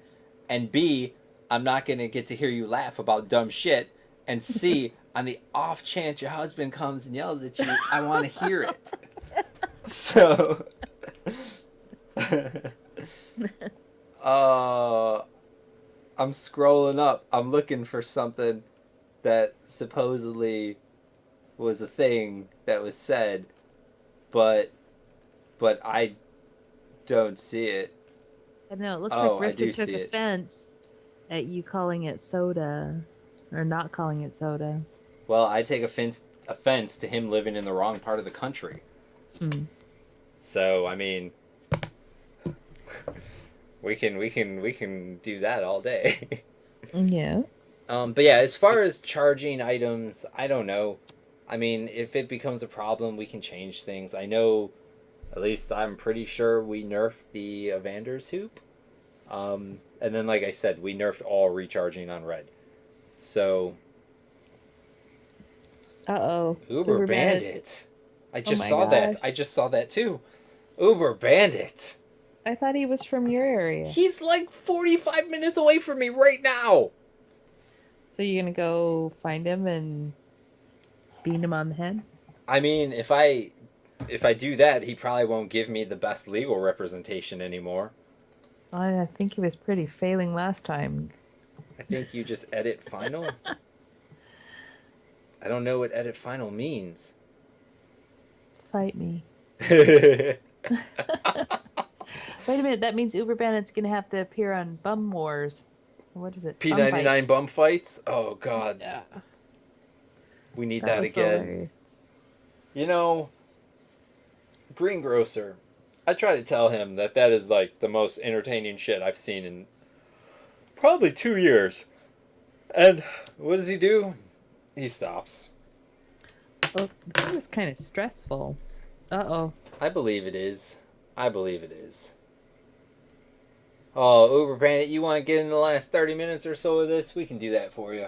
and B, I'm not going to get to hear you laugh about dumb shit, and C, on the off chance your husband comes and yells at you, I want to hear it. So, I'm scrolling up. I'm looking for something that supposedly was a thing that was said, but I don't see it. I know, it looks like Rifter took offense at you calling it soda, or not calling it soda. Well, I take offense to him living in the wrong part of the country. So, I mean, we can do that all day. Yeah. But yeah, as far as charging items, I don't know. I mean, if it becomes a problem, we can change things. I know, at least I'm pretty sure we nerfed the Evander's Hoop. And then, like I said, we nerfed all recharging on Red. So, Uh-oh. Uberbandit. I just my saw that. gosh. I just saw that too. Uberbandit. I thought he was from your area. He's like 45 minutes away from me right now. So you're gonna go find him and beat him on the head? I mean, if I do that, he probably won't give me the best legal representation anymore. I think he was pretty failing last time. I think you just edit final. I don't know what edit final means. Fight me. P99 Wait a minute, that means Uberbandit's gonna have to appear on Bum Wars. What is it? Bum Fights. bum fights? Oh god. Yeah. We need That that was again. hilarious. You know, Greengrocer, I try to tell him that is like the most entertaining shit I've seen in probably 2 years. And what does he do? He stops. Well, that was kind of stressful. Uh-oh. I believe it is. I believe it is. Oh, Uberbandit, you want to get in the last 30 minutes or so of this? We can do that for you.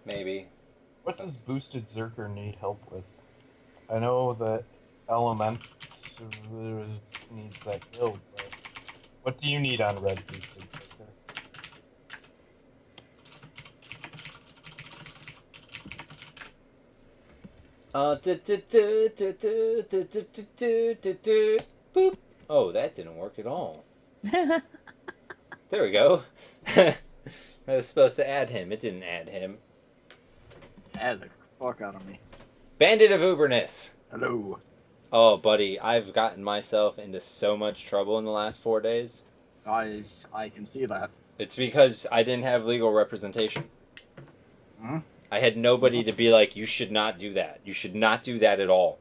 Maybe. What does boosted Zerker need help with? I know that Element needs that build, but what do you need on red boosted Zerker? Boop. Oh, that didn't work at all. There we go. I was supposed to add him. It didn't add him. Add the fuck out of me. Bandit of Uberness. Hello. Oh, buddy, I've gotten myself into so much trouble in the last 4 days. I can see that. It's because I didn't have legal representation. Hmm? I had nobody to be like, you should not do that. You should not do that at all.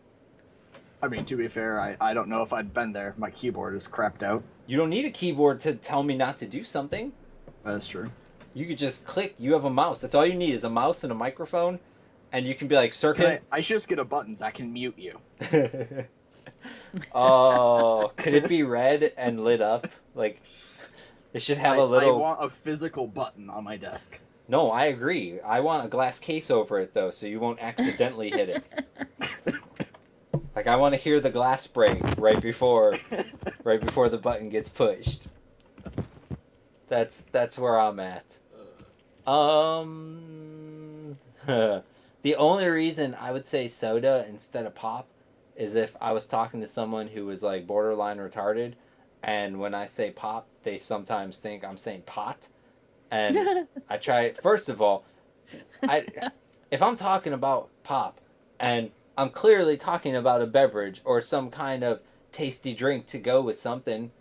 I mean, to be fair, I don't know if I'd been there. My keyboard is crapped out. You don't need a keyboard to tell me not to do something. That's true. You could just click. You have a mouse. That's all you need is a mouse and a microphone. And you can be like, Sirken. I should just get a button that can mute you. Oh, could it be red and lit up? Like, it should have a little... I want a physical button on my desk. No, I agree. I want a glass case over it, though, so you won't accidentally hit it. Like, I want to hear the glass break right before the button gets pushed. That's where I'm at. The only reason I would say soda instead of pop is if I was talking to someone who was like borderline retarded, and when I say pop, they sometimes think I'm saying pot. And I try, first of all, if I'm talking about pop and I'm clearly talking about a beverage or some kind of tasty drink to go with something,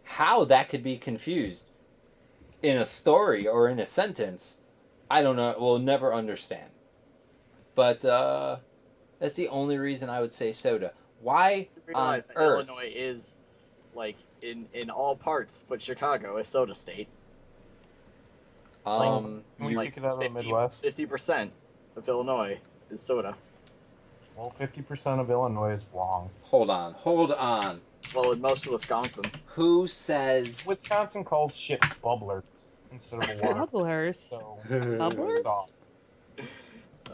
how that could be confused in a story or in a sentence, I don't know, we'll never understand. But that's the only reason I would say soda. Why on Realize that earth? Illinois is, like, in all parts, but Chicago is soda state. Can we like kick it out of the Midwest? 50% of Illinois is soda. Well, 50% of Illinois is wrong. Hold on. Well, in most of Wisconsin. Who says... Wisconsin calls shit bubblers instead of a water. Bubblers. So, Bubblers? it's off.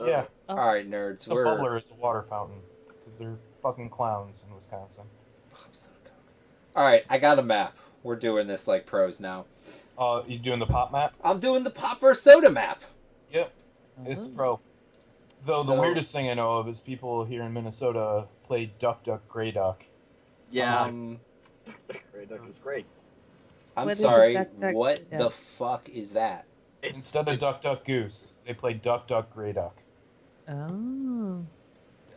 Yeah, Oh, Alright, nerds, a bubbler is a water fountain because they're fucking clowns in Wisconsin. Alright, I got a map. We're doing this like pros now. You doing the pop map? I'm doing the pop versus soda map. Yep, it's pro. Though the weirdest thing I know of is people here in Minnesota play Duck Duck Grey Duck. Yeah. Grey Duck is great. I'm What is sorry, Duck, Duck, what Duck? the fuck is that? Instead of Duck Duck Goose, they play Duck Duck Grey Duck. Oh.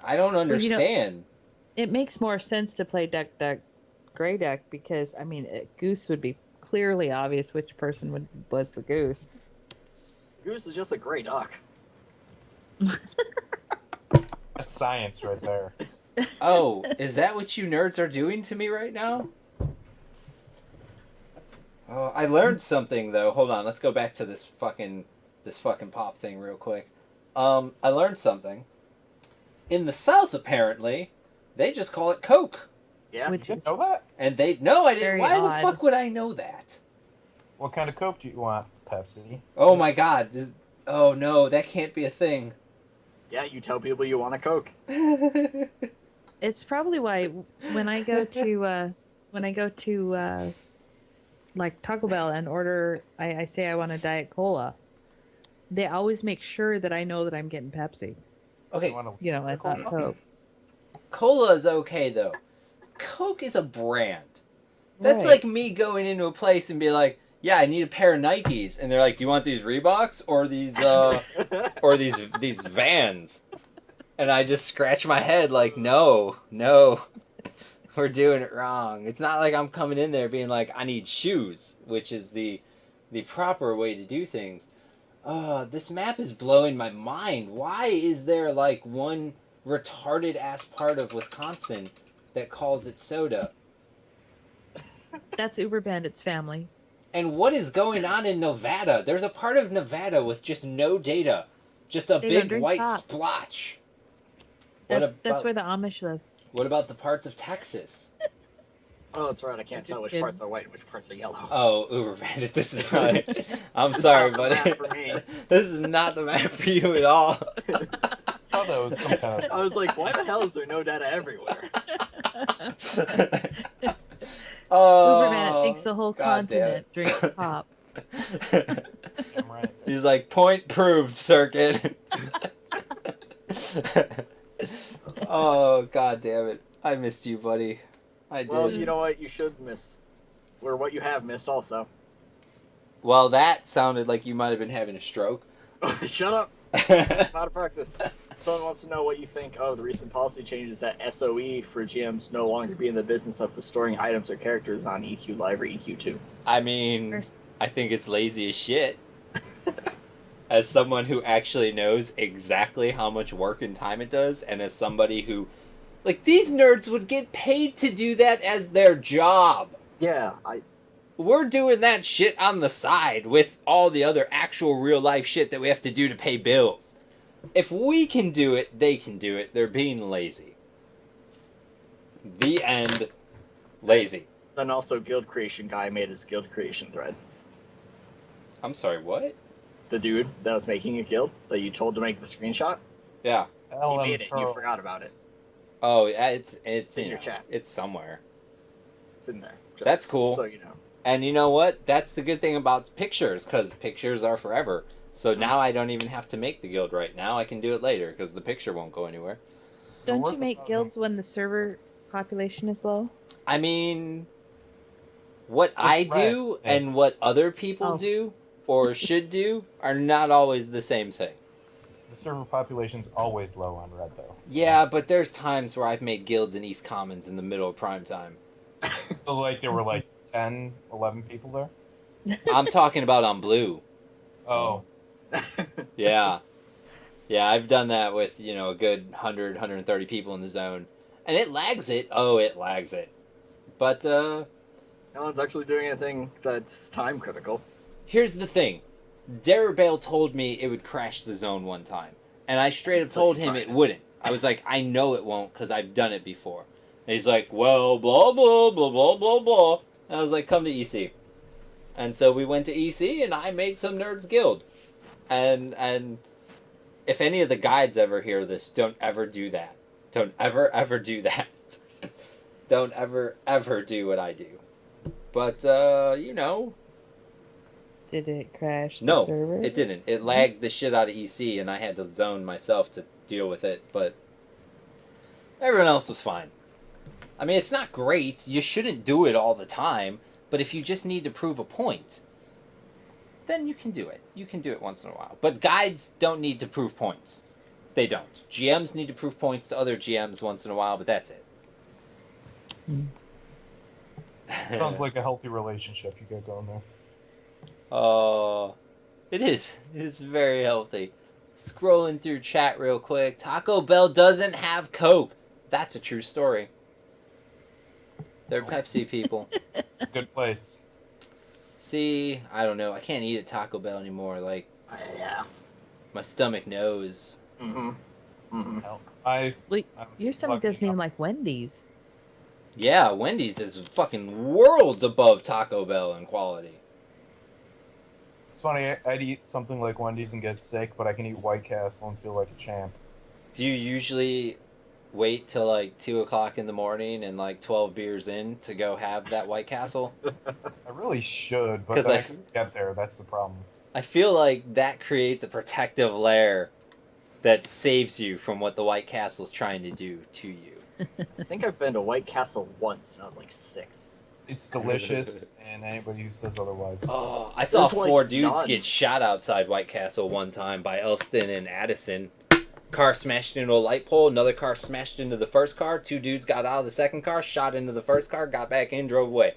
I don't you know- understand. It makes more sense to play Duck Duck Grey Duck because, I mean, Goose would be clearly obvious which person was the goose. Goose is just a gray duck. That's science right there. Oh, is that what you nerds are doing to me right now? Oh, I learned something though. Hold on, let's go back to this fucking pop thing real quick. I learned something. In the South, apparently, they just call it Coke. Yeah. Which You is didn't know that? And no, I didn't. Very Why odd. the fuck would I know that? What kind of Coke do you want? Pepsi. Oh my god, Oh no, that can't be a thing. Yeah, you tell people you want a Coke. It's probably why when I go to like Taco Bell and order, I say I want a Diet Cola. They always make sure that I know that I'm getting Pepsi. You Okay, wanna You know, order and not Coke. cola is okay though. Coke is a brand. That's Right. like me going into a place and be like, "Yeah, I need a pair of Nikes," and they're like, "Do you want these Reeboks or these Vans?" And I just scratch my head like, "No, no, we're doing it wrong." It's not like I'm coming in there being like, "I need shoes," which is the proper way to do things. This map is blowing my mind. Why is there like one retarded ass part of Wisconsin that calls it soda? That's Uberbandit's family. And what is going on in Nevada? There's a part of Nevada with just no data, just a They don't big drink white pop. splotch. That's where the Amish live. What about the parts of Texas? Oh, that's right. I can't Just tell which kidding. parts are white and which parts are yellow. Oh, Uberbandit, this is right. I'm sorry, Not the buddy. map for me. This is not the map for you at all. I thought that was some kind of. I was like, why the hell is there no data everywhere? Oh, Uberbandit thinks the whole God damn continent drinks pop. I'm right. He's like, point proved, Sirken. Oh, God damn it. I missed you, buddy. I did. Well, you know what? You should miss, or what you have missed also. Well, that sounded like you might have been having a stroke. Shut up. Out of practice. Someone wants to know what you think of the recent policy changes that SOE for GMs no longer be in the business of restoring items or characters on EQ Live or EQ2. I mean, First- I think it's lazy as shit. As someone who actually knows exactly how much work and time it does, and as somebody who, like, these nerds would get paid to do that as their job. Yeah, We're doing that shit on the side with all the other actual real life shit that we have to do to pay bills. If we can do it, they can do it. They're being lazy. The end. Lazy. Then also guild creation guy made his guild creation thread. I'm sorry, what? The dude that was making a guild that you told to make the screenshot, Yeah. he made it and you forgot about it. Oh, yeah, it's in your chat. It's somewhere. It's in there. Just, That's cool. Just so you know. And you know what? That's the good thing about pictures, because pictures are forever. So now I don't even have to make the guild right now. I can do it later, because the picture won't go anywhere. Don't you make guilds when the server population is low? I mean, what I do right. and what other people Oh. do or should do are not always the same thing. The server population's always low on red, though. Yeah, but there's times where I've made guilds in East Commons in the middle of prime time. So, like, there were like 10, 11 people there? I'm talking about on blue. Oh. Yeah. Yeah, I've done that with, a good 100, 130 people in the zone. And it lags it. Oh, it lags it. But, No one's actually doing anything that's time critical. here's the thing. Darabale told me it would crash the zone one time. And I straight up So told you him tried it it. wouldn't. I was like, I know it won't because I've done it before. And he's like, well, blah, blah, blah, blah, blah, blah. And I was like, come to EC. And so we went to EC and I made some Nerds Guild. And if any of the guides ever hear this, don't ever do that. Don't ever do that. Don't ever do what I do. But, Did it crash the No, server? it didn't. It lagged the shit out of EC, and I had to zone myself to deal with it, but everyone else was fine. I mean, it's not great. You shouldn't do it all the time, but if you just need to prove a point, then you can do it. You can do it once in a while. But guides don't need to prove points. They don't. GMs need to prove points to other GMs once in a while, but that's it. Sounds like a healthy relationship you got going there. Oh, it is. It is very healthy. Scrolling through chat real quick. Taco Bell doesn't have Coke. That's a true story. They're Pepsi people. Good place. See, I don't know. I can't eat at Taco Bell anymore. Like, Yeah. my stomach knows. Mm-hmm. Mm-hmm. Hell, Wait, I'm your stomach lucky doesn't even enough- like Wendy's. Yeah, Wendy's is fucking worlds above Taco Bell in quality. It's funny. I'd eat something like Wendy's and get sick, but I can eat White Castle and feel like a champ. Do you usually wait till like 2 o'clock in the morning and like 12 beers in to go have that White Castle? I really should, but 'Cause then I- I couldn't get there. That's the problem. I feel like that creates a protective layer that saves you from what the White Castle's trying to do to you. I think I've been to White Castle once, and I was like 6. It's delicious, and anybody who says otherwise. Oh, I saw There's, like, 4 dudes none. get shot outside White Castle one time by Elston and Addison. Car smashed into a light pole, another car smashed into the first car, 2 dudes got out of the second car, shot into the first car, got back in, drove away.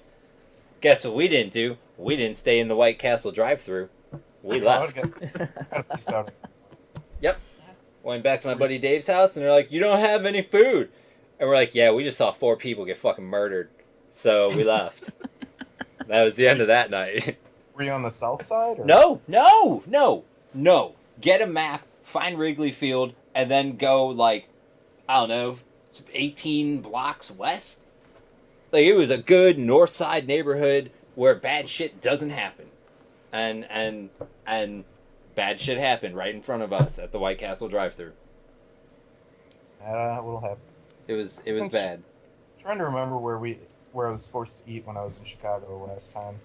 Guess what we didn't do? We didn't stay in the White Castle drive-thru. We left. Yep. Went back to my buddy Dave's house, and they're like, "You don't have any food." And we're like, "Yeah, we just saw 4 people get fucking murdered." So we left. That was the end of that night. Were you on the south side? Or? No. Get a map, find Wrigley Field, and then go, like, I don't know, 18 blocks west. Like, it was a good north side neighborhood where bad shit doesn't happen. And bad shit happened right in front of us at the White Castle drive-thru. Will happen. It was Since- bad. Trying to remember where I was forced to eat when I was in Chicago last time.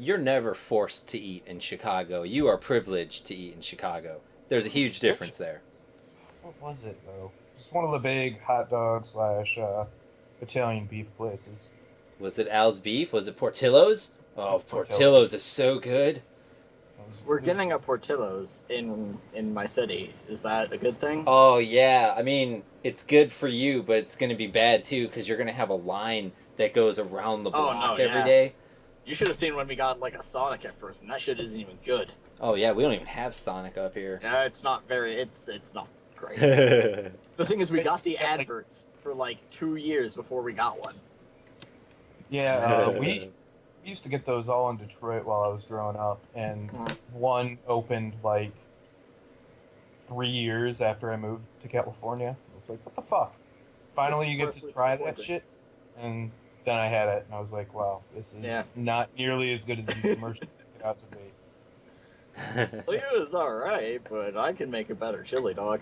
You're never forced to eat in Chicago. You are privileged to eat in Chicago. There's a huge difference there. What was it though? Just one of the big hot dog / Italian beef places. Was it Al's Beef? Was it Portillo's? Oh, Portillo's. Portillo's is so good. We're getting a Portillo's in my city. Is that a good thing? Oh, yeah. I mean, it's good for you, but it's going to be bad, too, because you're going to have a line that goes around the block every day. You should have seen when we got like a Sonic at first, and that shit isn't even good. Oh, yeah. We don't even have Sonic up here. It's not very. It's not great. Yeah. The thing is, we got the adverts for like 2 years before we got one. Yeah, we used to get those all in Detroit while I was growing up, and one opened like 3 years after I moved to California. It's like, what the fuck? Finally, you get to expressly try that supported. shit, and then I had it, and I was like, wow, this is not nearly as good as these commercials make it out to be. Well, it was alright, but I can make a better chili dog.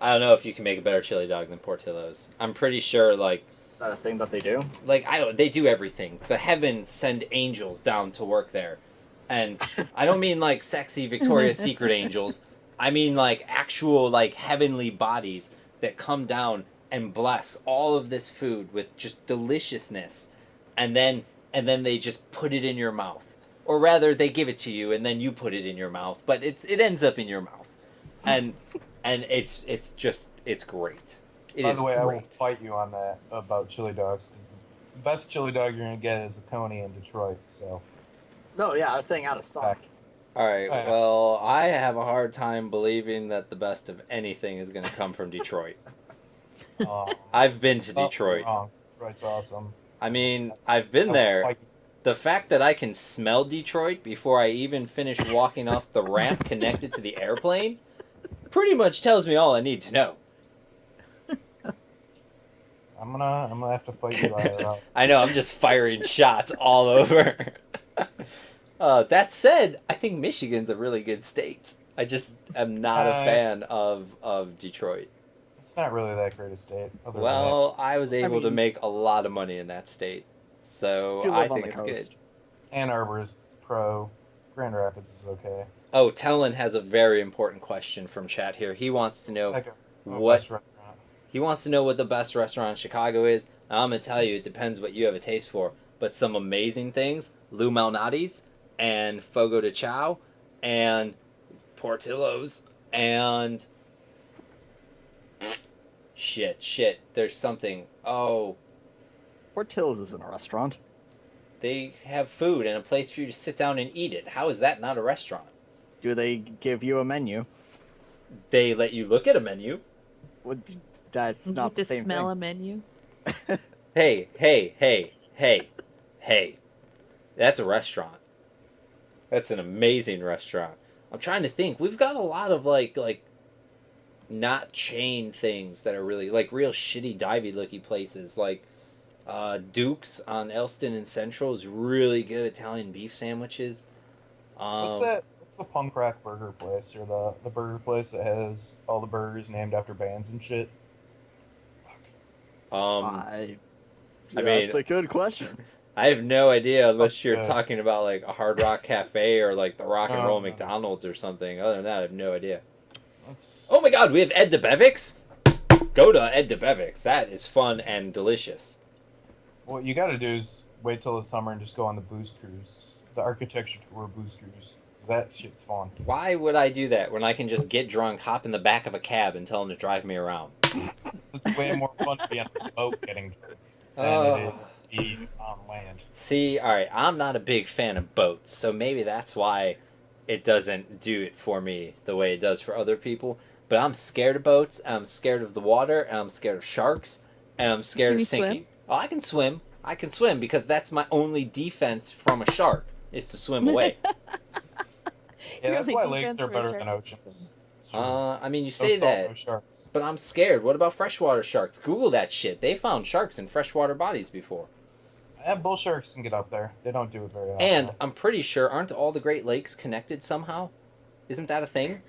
I don't know if you can make a better chili dog than Portillo's. I'm pretty sure, like, Is that a thing that they do? they do everything. The heavens send angels down to work there. And I don't mean like sexy Victoria's Secret angels. I mean like actual like heavenly bodies that come down and bless all of this food with just deliciousness. And then they just put it in your mouth. Or rather they give it to you and then you put it in your mouth, but it ends up in your mouth. And it's great. By the way, I will fight you on that about chili dogs, because the best chili dog you're going to get is a Coney in Detroit, so... No, yeah, I was saying out of Sonic. Alright, Oh, yeah. well, I have a hard time believing that the best of anything is going to come from Detroit. I've been to Detroit. Wrong. Detroit's awesome. I mean, I've been there. The fact that I can smell Detroit before I even finish walking off the ramp connected to the airplane pretty much tells me all I need to know. I'm gonna have to fight you out. I know, I'm just firing shots all over. That said, I think Michigan's a really good state. I just am not a fan of Detroit. It's not really that great a state. Well, I was able to make a lot of money in that state, so You I live on think the it's coast. good. Ann Arbor is pro. Grand Rapids is okay. Oh, Tellin has a very important question from chat here. He wants to know what Best restaurant. he wants to know what the best restaurant in Chicago is. And I'm gonna tell you, it depends what you have a taste for. But some amazing things: Lou Malnati's and Fogo de Chao and Portillo's and shit. There's something. Oh, Portillo's isn't a restaurant. they have food and a place for you to sit down and eat it. How is that not a restaurant? Do they give you a menu? They let you look at a menu. That's You not get the to same smell thing. a menu. Hey. That's a restaurant. That's an amazing restaurant. I'm trying to think. We've got a lot of like not chain things that are really like real shitty divey looky places. Like Duke's on Elston and Central is really good Italian beef sandwiches. What's that? What's the punk rock burger place, or the burger place that has all the burgers named after bands and shit? I mean, That's a good question. I have no idea unless you're good. talking about like a Hard Rock Cafe or like the Rock and Roll No. McDonald's or something. Other than that, I have no idea. That's... Oh my God, we have Ed DeBevick's. Go to Ed DeBevick's. That is fun and delicious. What you got to do is wait till the summer and just go on the booze cruise, the architecture tour booze cruise. 'Cause that shit's fun. Why would I do that when I can just get drunk, hop in the back of a cab, and tell them to drive me around? It's way more fun to be on a boat getting drunk than it is to be on land. See, alright, I'm not a big fan of boats, so maybe that's why it doesn't do it for me the way it does for other people. But I'm scared of boats, I'm scared of the water, and I'm scared of sharks, and I'm scared Can you of sinking. swim? Oh, I can swim. I can swim because that's my only defense from a shark, is to swim away. Yeah, that's Really why defense lakes are for better sharks than is oceans. swim. It's true. I mean, you No say salt, that, no sharks. but I'm scared. What about freshwater sharks? Google that shit. They found sharks in freshwater bodies before. Bull sharks can get up there. They don't do it very often. And I'm pretty sure, aren't all the Great Lakes connected somehow? Isn't that a thing?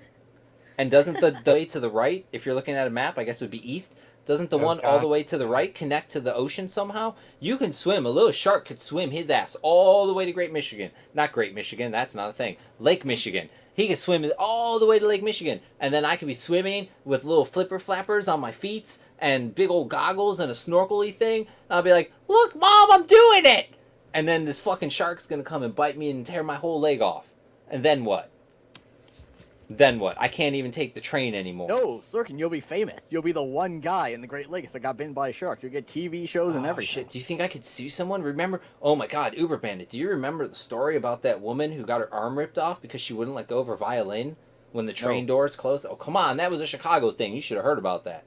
And doesn't the way to the right, if you're looking at a map, I guess it would be east, doesn't the Oh, one all God. the way to the right connect to the ocean somehow? You can swim. A little shark could swim his ass all the way to Great Michigan. Not Great Michigan, that's not a thing. Lake Michigan. He could swim all the way to Lake Michigan. And then I could be swimming with little flipper flappers on my feet and big old goggles and a snorkely thing. And I'll be like, look, Mom, I'm doing it! And then this fucking shark's gonna come and bite me and tear my whole leg off. And then what? Then what? I can't even take the train anymore. No, Sirken, you'll be famous. You'll be the one guy in the Great Lakes that got bitten by a shark. You'll get TV shows and Oh, everything. shit. Do you think I could sue someone? Remember? Oh my God, Uberbandit. Do you remember the story about that woman who got her arm ripped off because she wouldn't let go of her violin when the train doors closed? Oh, come on. That was a Chicago thing. You should have heard about that.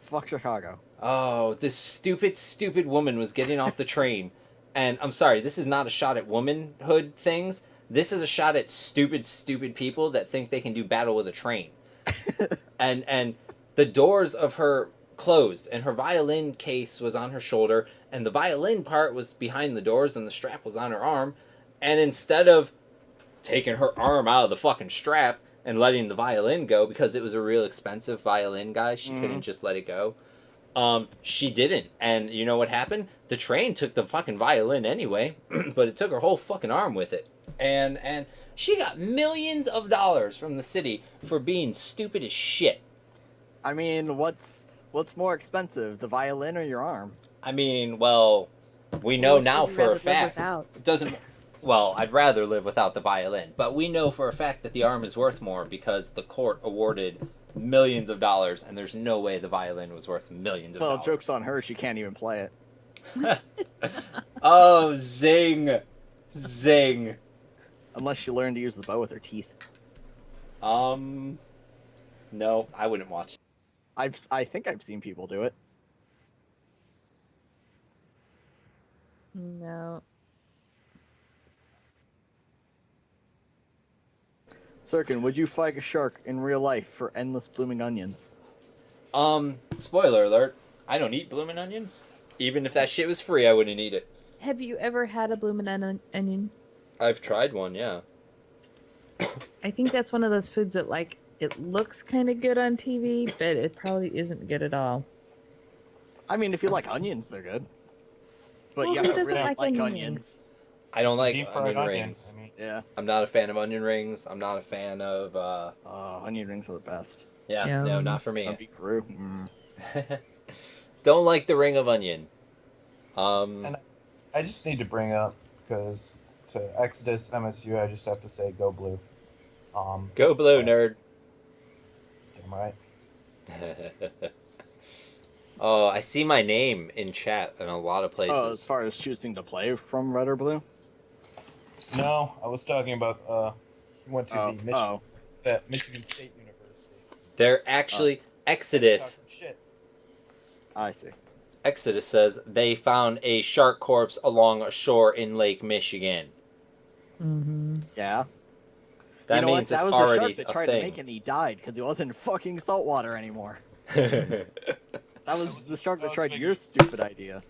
Fuck Chicago. Oh, this stupid, stupid woman was getting off the train. And I'm sorry, this is not a shot at womanhood things. This is a shot at stupid, stupid people that think they can do battle with a train. and the doors of her closed, and her violin case was on her shoulder, and the violin part was behind the doors, and the strap was on her arm. And instead of taking her arm out of the fucking strap and letting the violin go, because it was a real expensive violin, guys, she couldn't just let it go. She didn't. And you know what happened? The train took the fucking violin anyway, but it took her whole fucking arm with it. And she got millions of dollars from the city for being stupid as shit. I mean, what's more expensive, the violin or your arm? I mean, well, we know now for a fact. It doesn't. Well, I'd rather live without the violin, but we know for a fact that the arm is worth more because the court awarded millions of dollars, and there's no way the violin was worth millions of Well, dollars. joke's on her. She can't even play it. Oh, zing. Zing. Unless she learned to use the bow with her teeth. No, I wouldn't watch. I think I've seen people do it. No. Sirken, would you fight a shark in real life for endless blooming onions? Spoiler alert, I don't eat bloomin' onions. Even if that shit was free, I wouldn't eat it. Have you ever had a bloomin' onion? I've tried one, yeah. I think that's one of those foods that, like, it looks kind of good on TV, but it probably isn't good at all. I mean, if you like onions, they're good. But Well, you who have to doesn't really like like onion onions. I don't like Deep fried onion onion. rings. I mean, Yeah. I'm not a fan of onion rings. I'm not a fan of, Onion rings are the best. yeah, no, not for me. Beef roux. Mm. Don't like the ring of onion. And I just need to bring up, because to Exodus MSU, I just have to say, go blue. Go blue, nerd. Damn right. Oh, I see my name in chat in a lot of places. Oh, as far as choosing to play from red or blue? No, I was talking about, went to the Michigan State University. They're actually Exodus. Talking shit. I see. Exodus says they found a shark corpse along a shore in Lake Michigan. Mm-hmm. Yeah. That you know means what? That it's was the already shark that a tried to thing. make it and he died because he wasn't in fucking saltwater anymore. That was the shark that tried your stupid idea.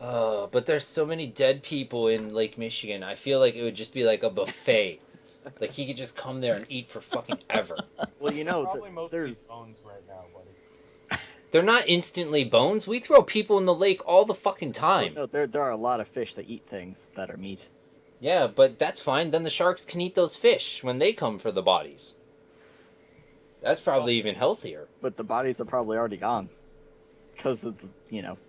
But there's so many dead people in Lake Michigan. I feel like it would just be like a buffet. Like he could just come there and eat for fucking ever. Well, you know, Probably mostly there's bones right now, buddy. They're not instantly bones. We throw people in the lake all the fucking time. no, there are a lot of fish that eat things that are meat. Yeah, but that's fine. Then the sharks can eat those fish when they come for the bodies. That's probably even healthier. But the bodies are probably already gone. Because of the,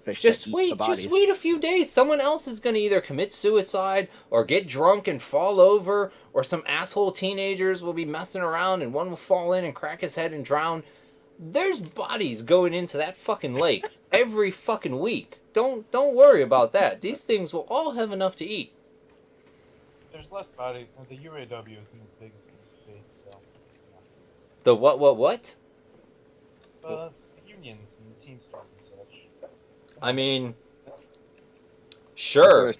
fish Just that eat the wait, bodies. just wait a few days. Someone else is going to either commit suicide or get drunk and fall over, or some asshole teenagers will be messing around and one will fall in and crack his head and drown. There's bodies going into that fucking lake every fucking week. Don't worry about that. These things will all have enough to eat. There's less body. The UAW isn't as big as it used to be, so. The what? The unions and the Teamsters and such. I mean, sure.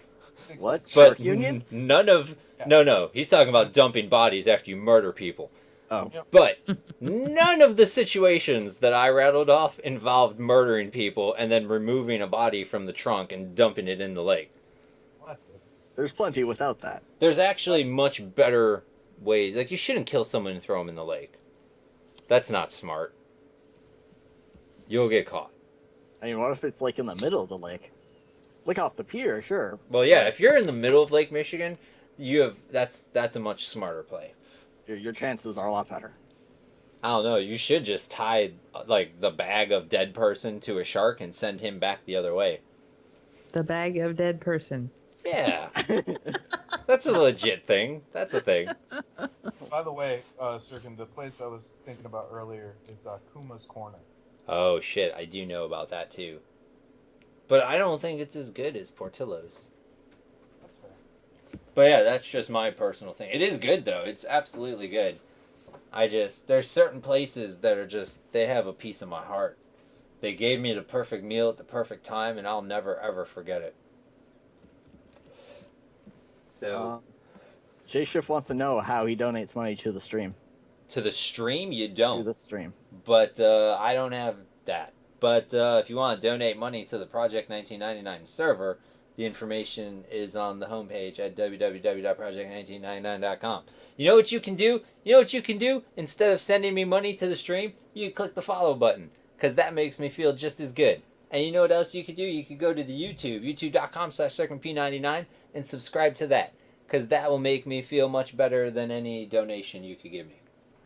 What? But Shark unions? none of... No. He's talking about dumping bodies after you murder people. Oh. Yep. But none of the situations that I rattled off involved murdering people and then removing a body from the trunk and dumping it in the lake. Well, that's good. There's plenty without that. There's actually much better ways. Like, you shouldn't kill someone and throw them in the lake. That's not smart. You'll get caught. I mean, what if it's like in the middle of the lake? Like off the pier, sure. Well, yeah, if you're in the middle of Lake Michigan, that's a much smarter play. Your chances are a lot better. I don't know. You should just tie like the bag of dead person to a shark and send him back the other way. The bag of dead person. Yeah, that's a legit thing. That's a thing. By the way, Sirken, the place I was thinking about earlier is Kuma's Corner. Oh shit, I do know about that too. But I don't think it's as good as Portillo's. That's fair. But yeah, that's just my personal thing. It is good though. It's absolutely good. There's certain places that are just, they have a piece of my heart. They gave me the perfect meal at the perfect time and I'll never ever forget it. So, J Shift wants to know how he donates money to the stream. to the stream, you To don't. the stream. But I don't have that. But if you want to donate money to the Project 1999 server, the information is on the homepage at www.project1999.com. You know what you can do? Instead of sending me money to the stream, you can click the follow button, because that makes me feel just as good. And you know what else you could do? You could go to the YouTube, youtube.com/SirkenP99, and subscribe to that, because that will make me feel much better than any donation you could give me.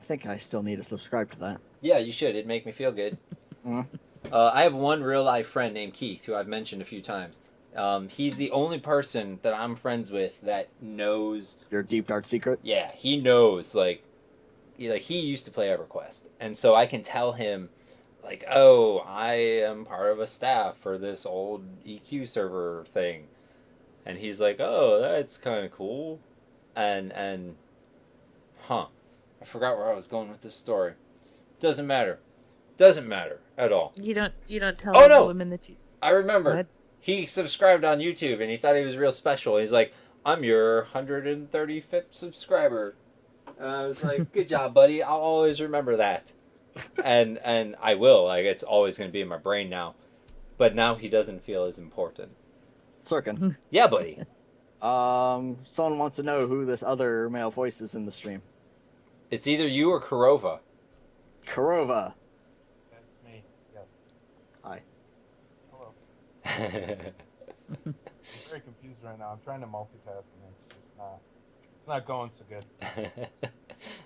I think I still need to subscribe to that. Yeah, you should. It'd make me feel good. Mm. I have one real life friend named Keith, who I've mentioned a few times. He's the only person that I'm friends with that knows. Your deep dark secret? Yeah, he knows. Like he used to play EverQuest, and so I can tell him, like, oh, I am part of a staff for this old EQ server thing, and he's like, oh, that's kind of cool, and I forgot where I was going with this story. Doesn't matter at all. You don't tell Oh, all no! the women that you. I remember. What? He subscribed on YouTube and he thought he was real special. He's like, I'm your 135th subscriber. And I was like, good job, buddy. I'll always remember that. And I will. Like, it's always going to be in my brain now. But now he doesn't feel as important. Sirken. Yeah, buddy. Someone wants to know who this other male voice is in the stream. It's either you or Corova. Corova. That's me. Yes. Hi. Hello. I'm very confused right now. I'm trying to multitask and it's just not. It's not going so good.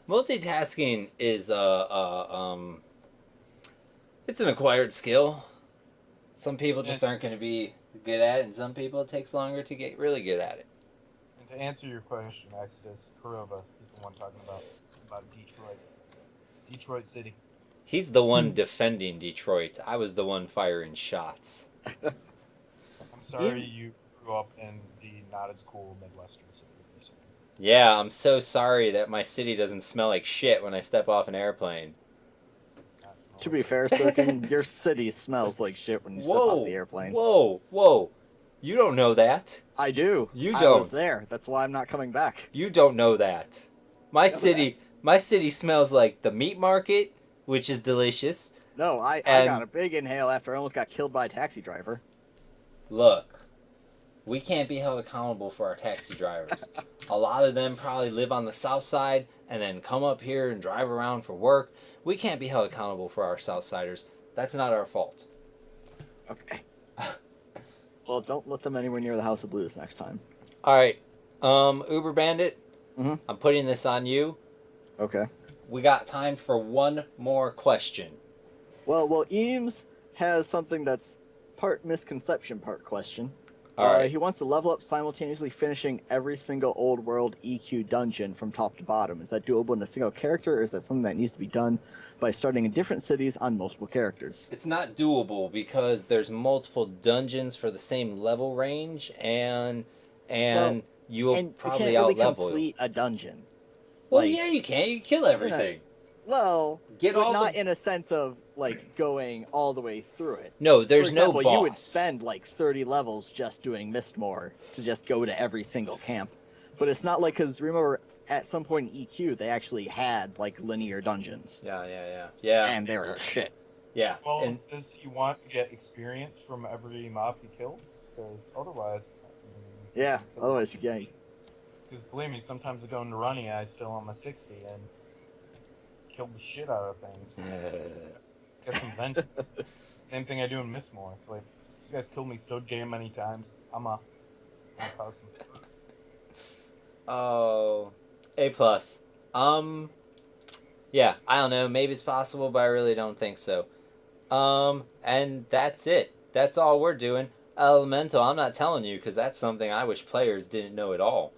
Multitasking is it's an acquired skill. Some people just aren't going to be good at it, and some people it takes longer to get really good at it. And to answer your question, Exodus, Corova is the one talking about Detroit City. He's the one defending Detroit. I was the one firing shots. I'm sorry you grew up in the not as cool Midwestern city. Yeah, I'm so sorry that my city doesn't smell like shit when I step off an airplane. To be fair, Sirken, your city smells like shit when you step off the airplane. Whoa. You don't know that. I do. You I don't. was there. That's why I'm not coming back. You don't know that. My city smells like the meat market, which is delicious. No, I got a big inhale after I almost got killed by a taxi driver. Look, we can't be held accountable for our taxi drivers. A lot of them probably live on the south side and then come up here and drive around for work. We can't be held accountable for our Southsiders. That's not our fault. Okay. Well, don't let them anywhere near the House of Blues next time. All right, Uberbandit, Mhm. I'm putting this on you. Okay. We got time for one more question. Well, Eames has something that's part misconception, part question. All right. He wants to level up simultaneously finishing every single old world EQ dungeon from top to bottom. Is that doable in a single character, or is that something that needs to be done by starting in different cities on multiple characters? It's not doable because there's multiple dungeons for the same level range, and Well, you'll and probably you can't really out-level. complete a dungeon. Well, like- yeah, you can. You kill everything. Well, Get but all not the... in a sense of like going all the way through it. No, there's For example, no boss. you would spend like 30 levels just doing Mistmore to just go to every single camp. But it's not like, because remember, at some point in EQ, they actually had like linear dungeons. Yeah. And they were shit. Yeah. Well, And does he want to get experience from every mob he kills? Because otherwise, Yeah, otherwise, yeah. because believe me, sometimes I go into running, I still on my 60 and kill the shit out of things. Get some vengeance. Same thing I do in Mistmore. It's like, you guys killed me so damn many times. I'm cause some. Oh, A+. Yeah, I don't know. Maybe it's possible, but I really don't think so. And that's it. That's all we're doing. Elemental, I'm not telling you because that's something I wish players didn't know at all.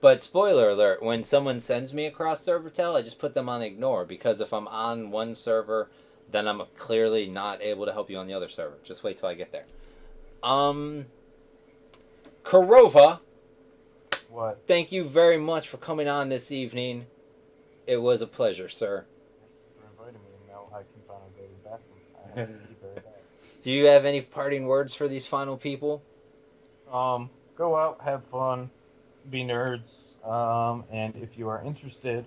But spoiler alert, when someone sends me across servertel, I just put them on ignore because if I'm on one server, then I'm clearly not able to help you on the other server. Just wait till I get there. Corova, What? thank you very much for coming on this evening. It was a pleasure, sir. For inviting me, and now I can finally go to the bathroom. I have to eat very bad. Do you have any parting words for these final people? Go out, have fun, be nerds, and if you are interested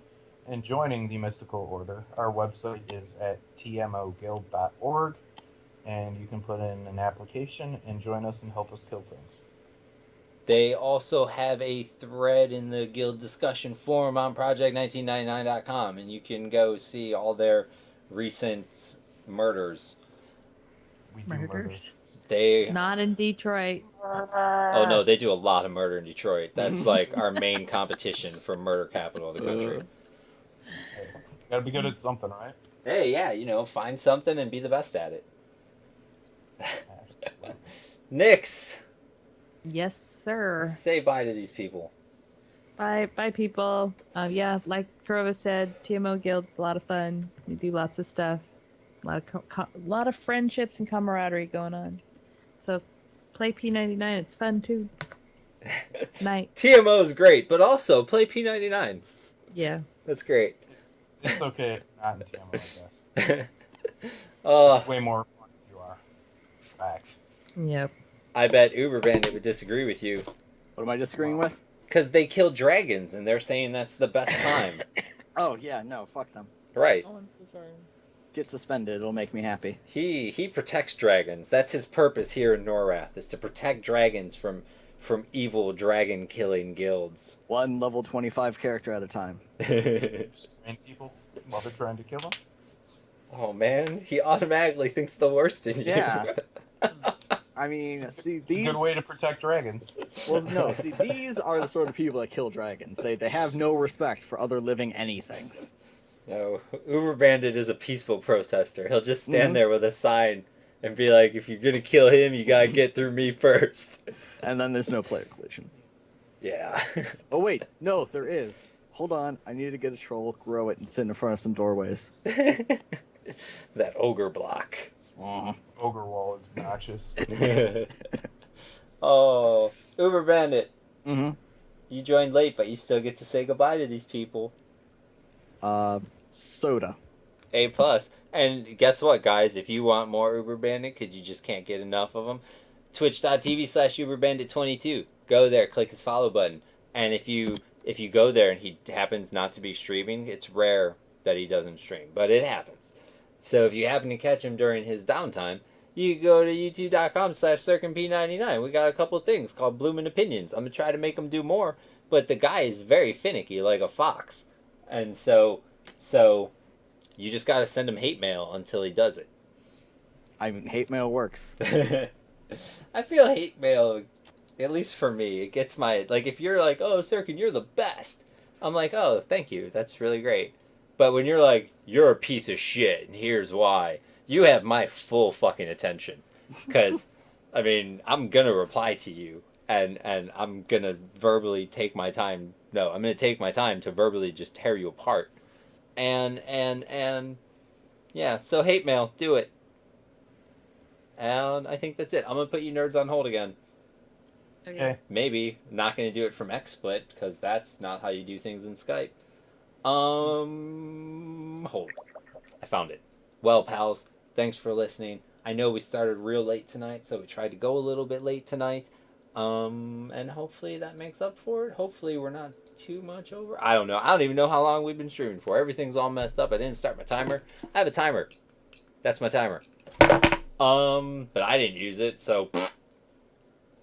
in joining the Mystical Order, our website is at tmoguild.org, and you can put in an application and join us and help us kill things. They also have a thread in the guild discussion forum on project1999.com, and you can go see all their recent murders. We do murder. Murders. They... Not in Detroit. Oh no, they do a lot of murder in Detroit. That's like our main competition for murder capital of the country. Hey, gotta be good at something, right? Hey, yeah, you know, find something and be the best at it. Absolutely. Knix, Yes, sir. say bye to these people. Bye, people. Yeah, like Corova said, TMO Guild's a lot of fun. We do lots of stuff. A lot of friendships and camaraderie going on. So, play P99. It's fun too. Night. TMO is great, but also play P99. Yeah. That's great. It's okay if not in TMO, I guess. Way more fun if you are. Fact. Yep. I bet Uberbandit would disagree with you. What am I disagreeing with? Because they kill dragons, and they're saying that's the best time. Oh, yeah, no, fuck them. Right. Oh, I'm so sorry. Get suspended, it'll make me happy. He protects dragons. That's his purpose here in Norrath, is to protect dragons from evil dragon-killing guilds. One level 25 character at a time. Restrain people while they're trying to kill them. Oh, man. He automatically thinks the worst in you. Yeah. I mean, see, It's a these... good way to protect dragons. Well, no, see, these are the sort of people that kill dragons. They have no respect for other living anythings. No, Uberbandit is a peaceful protester. He'll just stand there with a sign and be like, if you're gonna kill him, you gotta get through me first. And then there's no player collision. Yeah. Oh, wait, no, there is. Hold on, I need to get a troll, grow it, and sit in front of some doorways. That ogre block. Ogre wall is obnoxious. Oh, Uberbandit. Mm-hmm. You joined late, but you still get to say goodbye to these people. Soda. A+. And guess what, guys? If you want more Uberbandit, because you just can't get enough of them, twitch.tv/Uberbandit22. Go there, click his follow button. And if you go there and he happens not to be streaming, it's rare that he doesn't stream, but it happens. So if you happen to catch him during his downtime, You can go to youtube.com/SirkenP99. We got a couple of things called Bloomin' Opinions. I'm going to try to make them do more, but the guy is very finicky, like a fox. And so you just got to send him hate mail until he does it. I mean, hate mail works. I feel hate mail, at least for me, it gets my, like, if you're like, oh, Sirken, you're the best, I'm like, oh, thank you, that's really great. But when you're like, you're a piece of shit, and here's why, you have my full fucking attention. Because, I mean, I'm going to reply to you, and I'm going to verbally take my time. No, I'm going to take my time to verbally just tear you apart. And yeah, so hate mail, do it. And I think that's it. I'm going to put you nerds on hold again. Okay. Maybe. Not going to do it from XSplit, because that's not how you do things in Skype. Hold. I found it. Well, pals, thanks for listening. I know we started real late tonight, so we tried to go a little bit late tonight. And hopefully that makes up for it. Hopefully we're not too much over. I don't know. I don't even know how long we've been streaming for. Everything's all messed up. I didn't start my timer. I have a timer. That's my timer. But I didn't use it, so...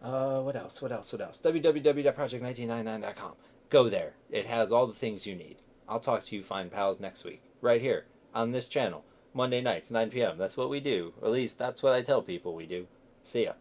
what else? www.project1999.com. Go there. It has all the things you need. I'll talk to you fine pals next week. Right here, on this channel. Monday nights, 9 p.m. That's what we do. Or at least that's what I tell people we do. See ya.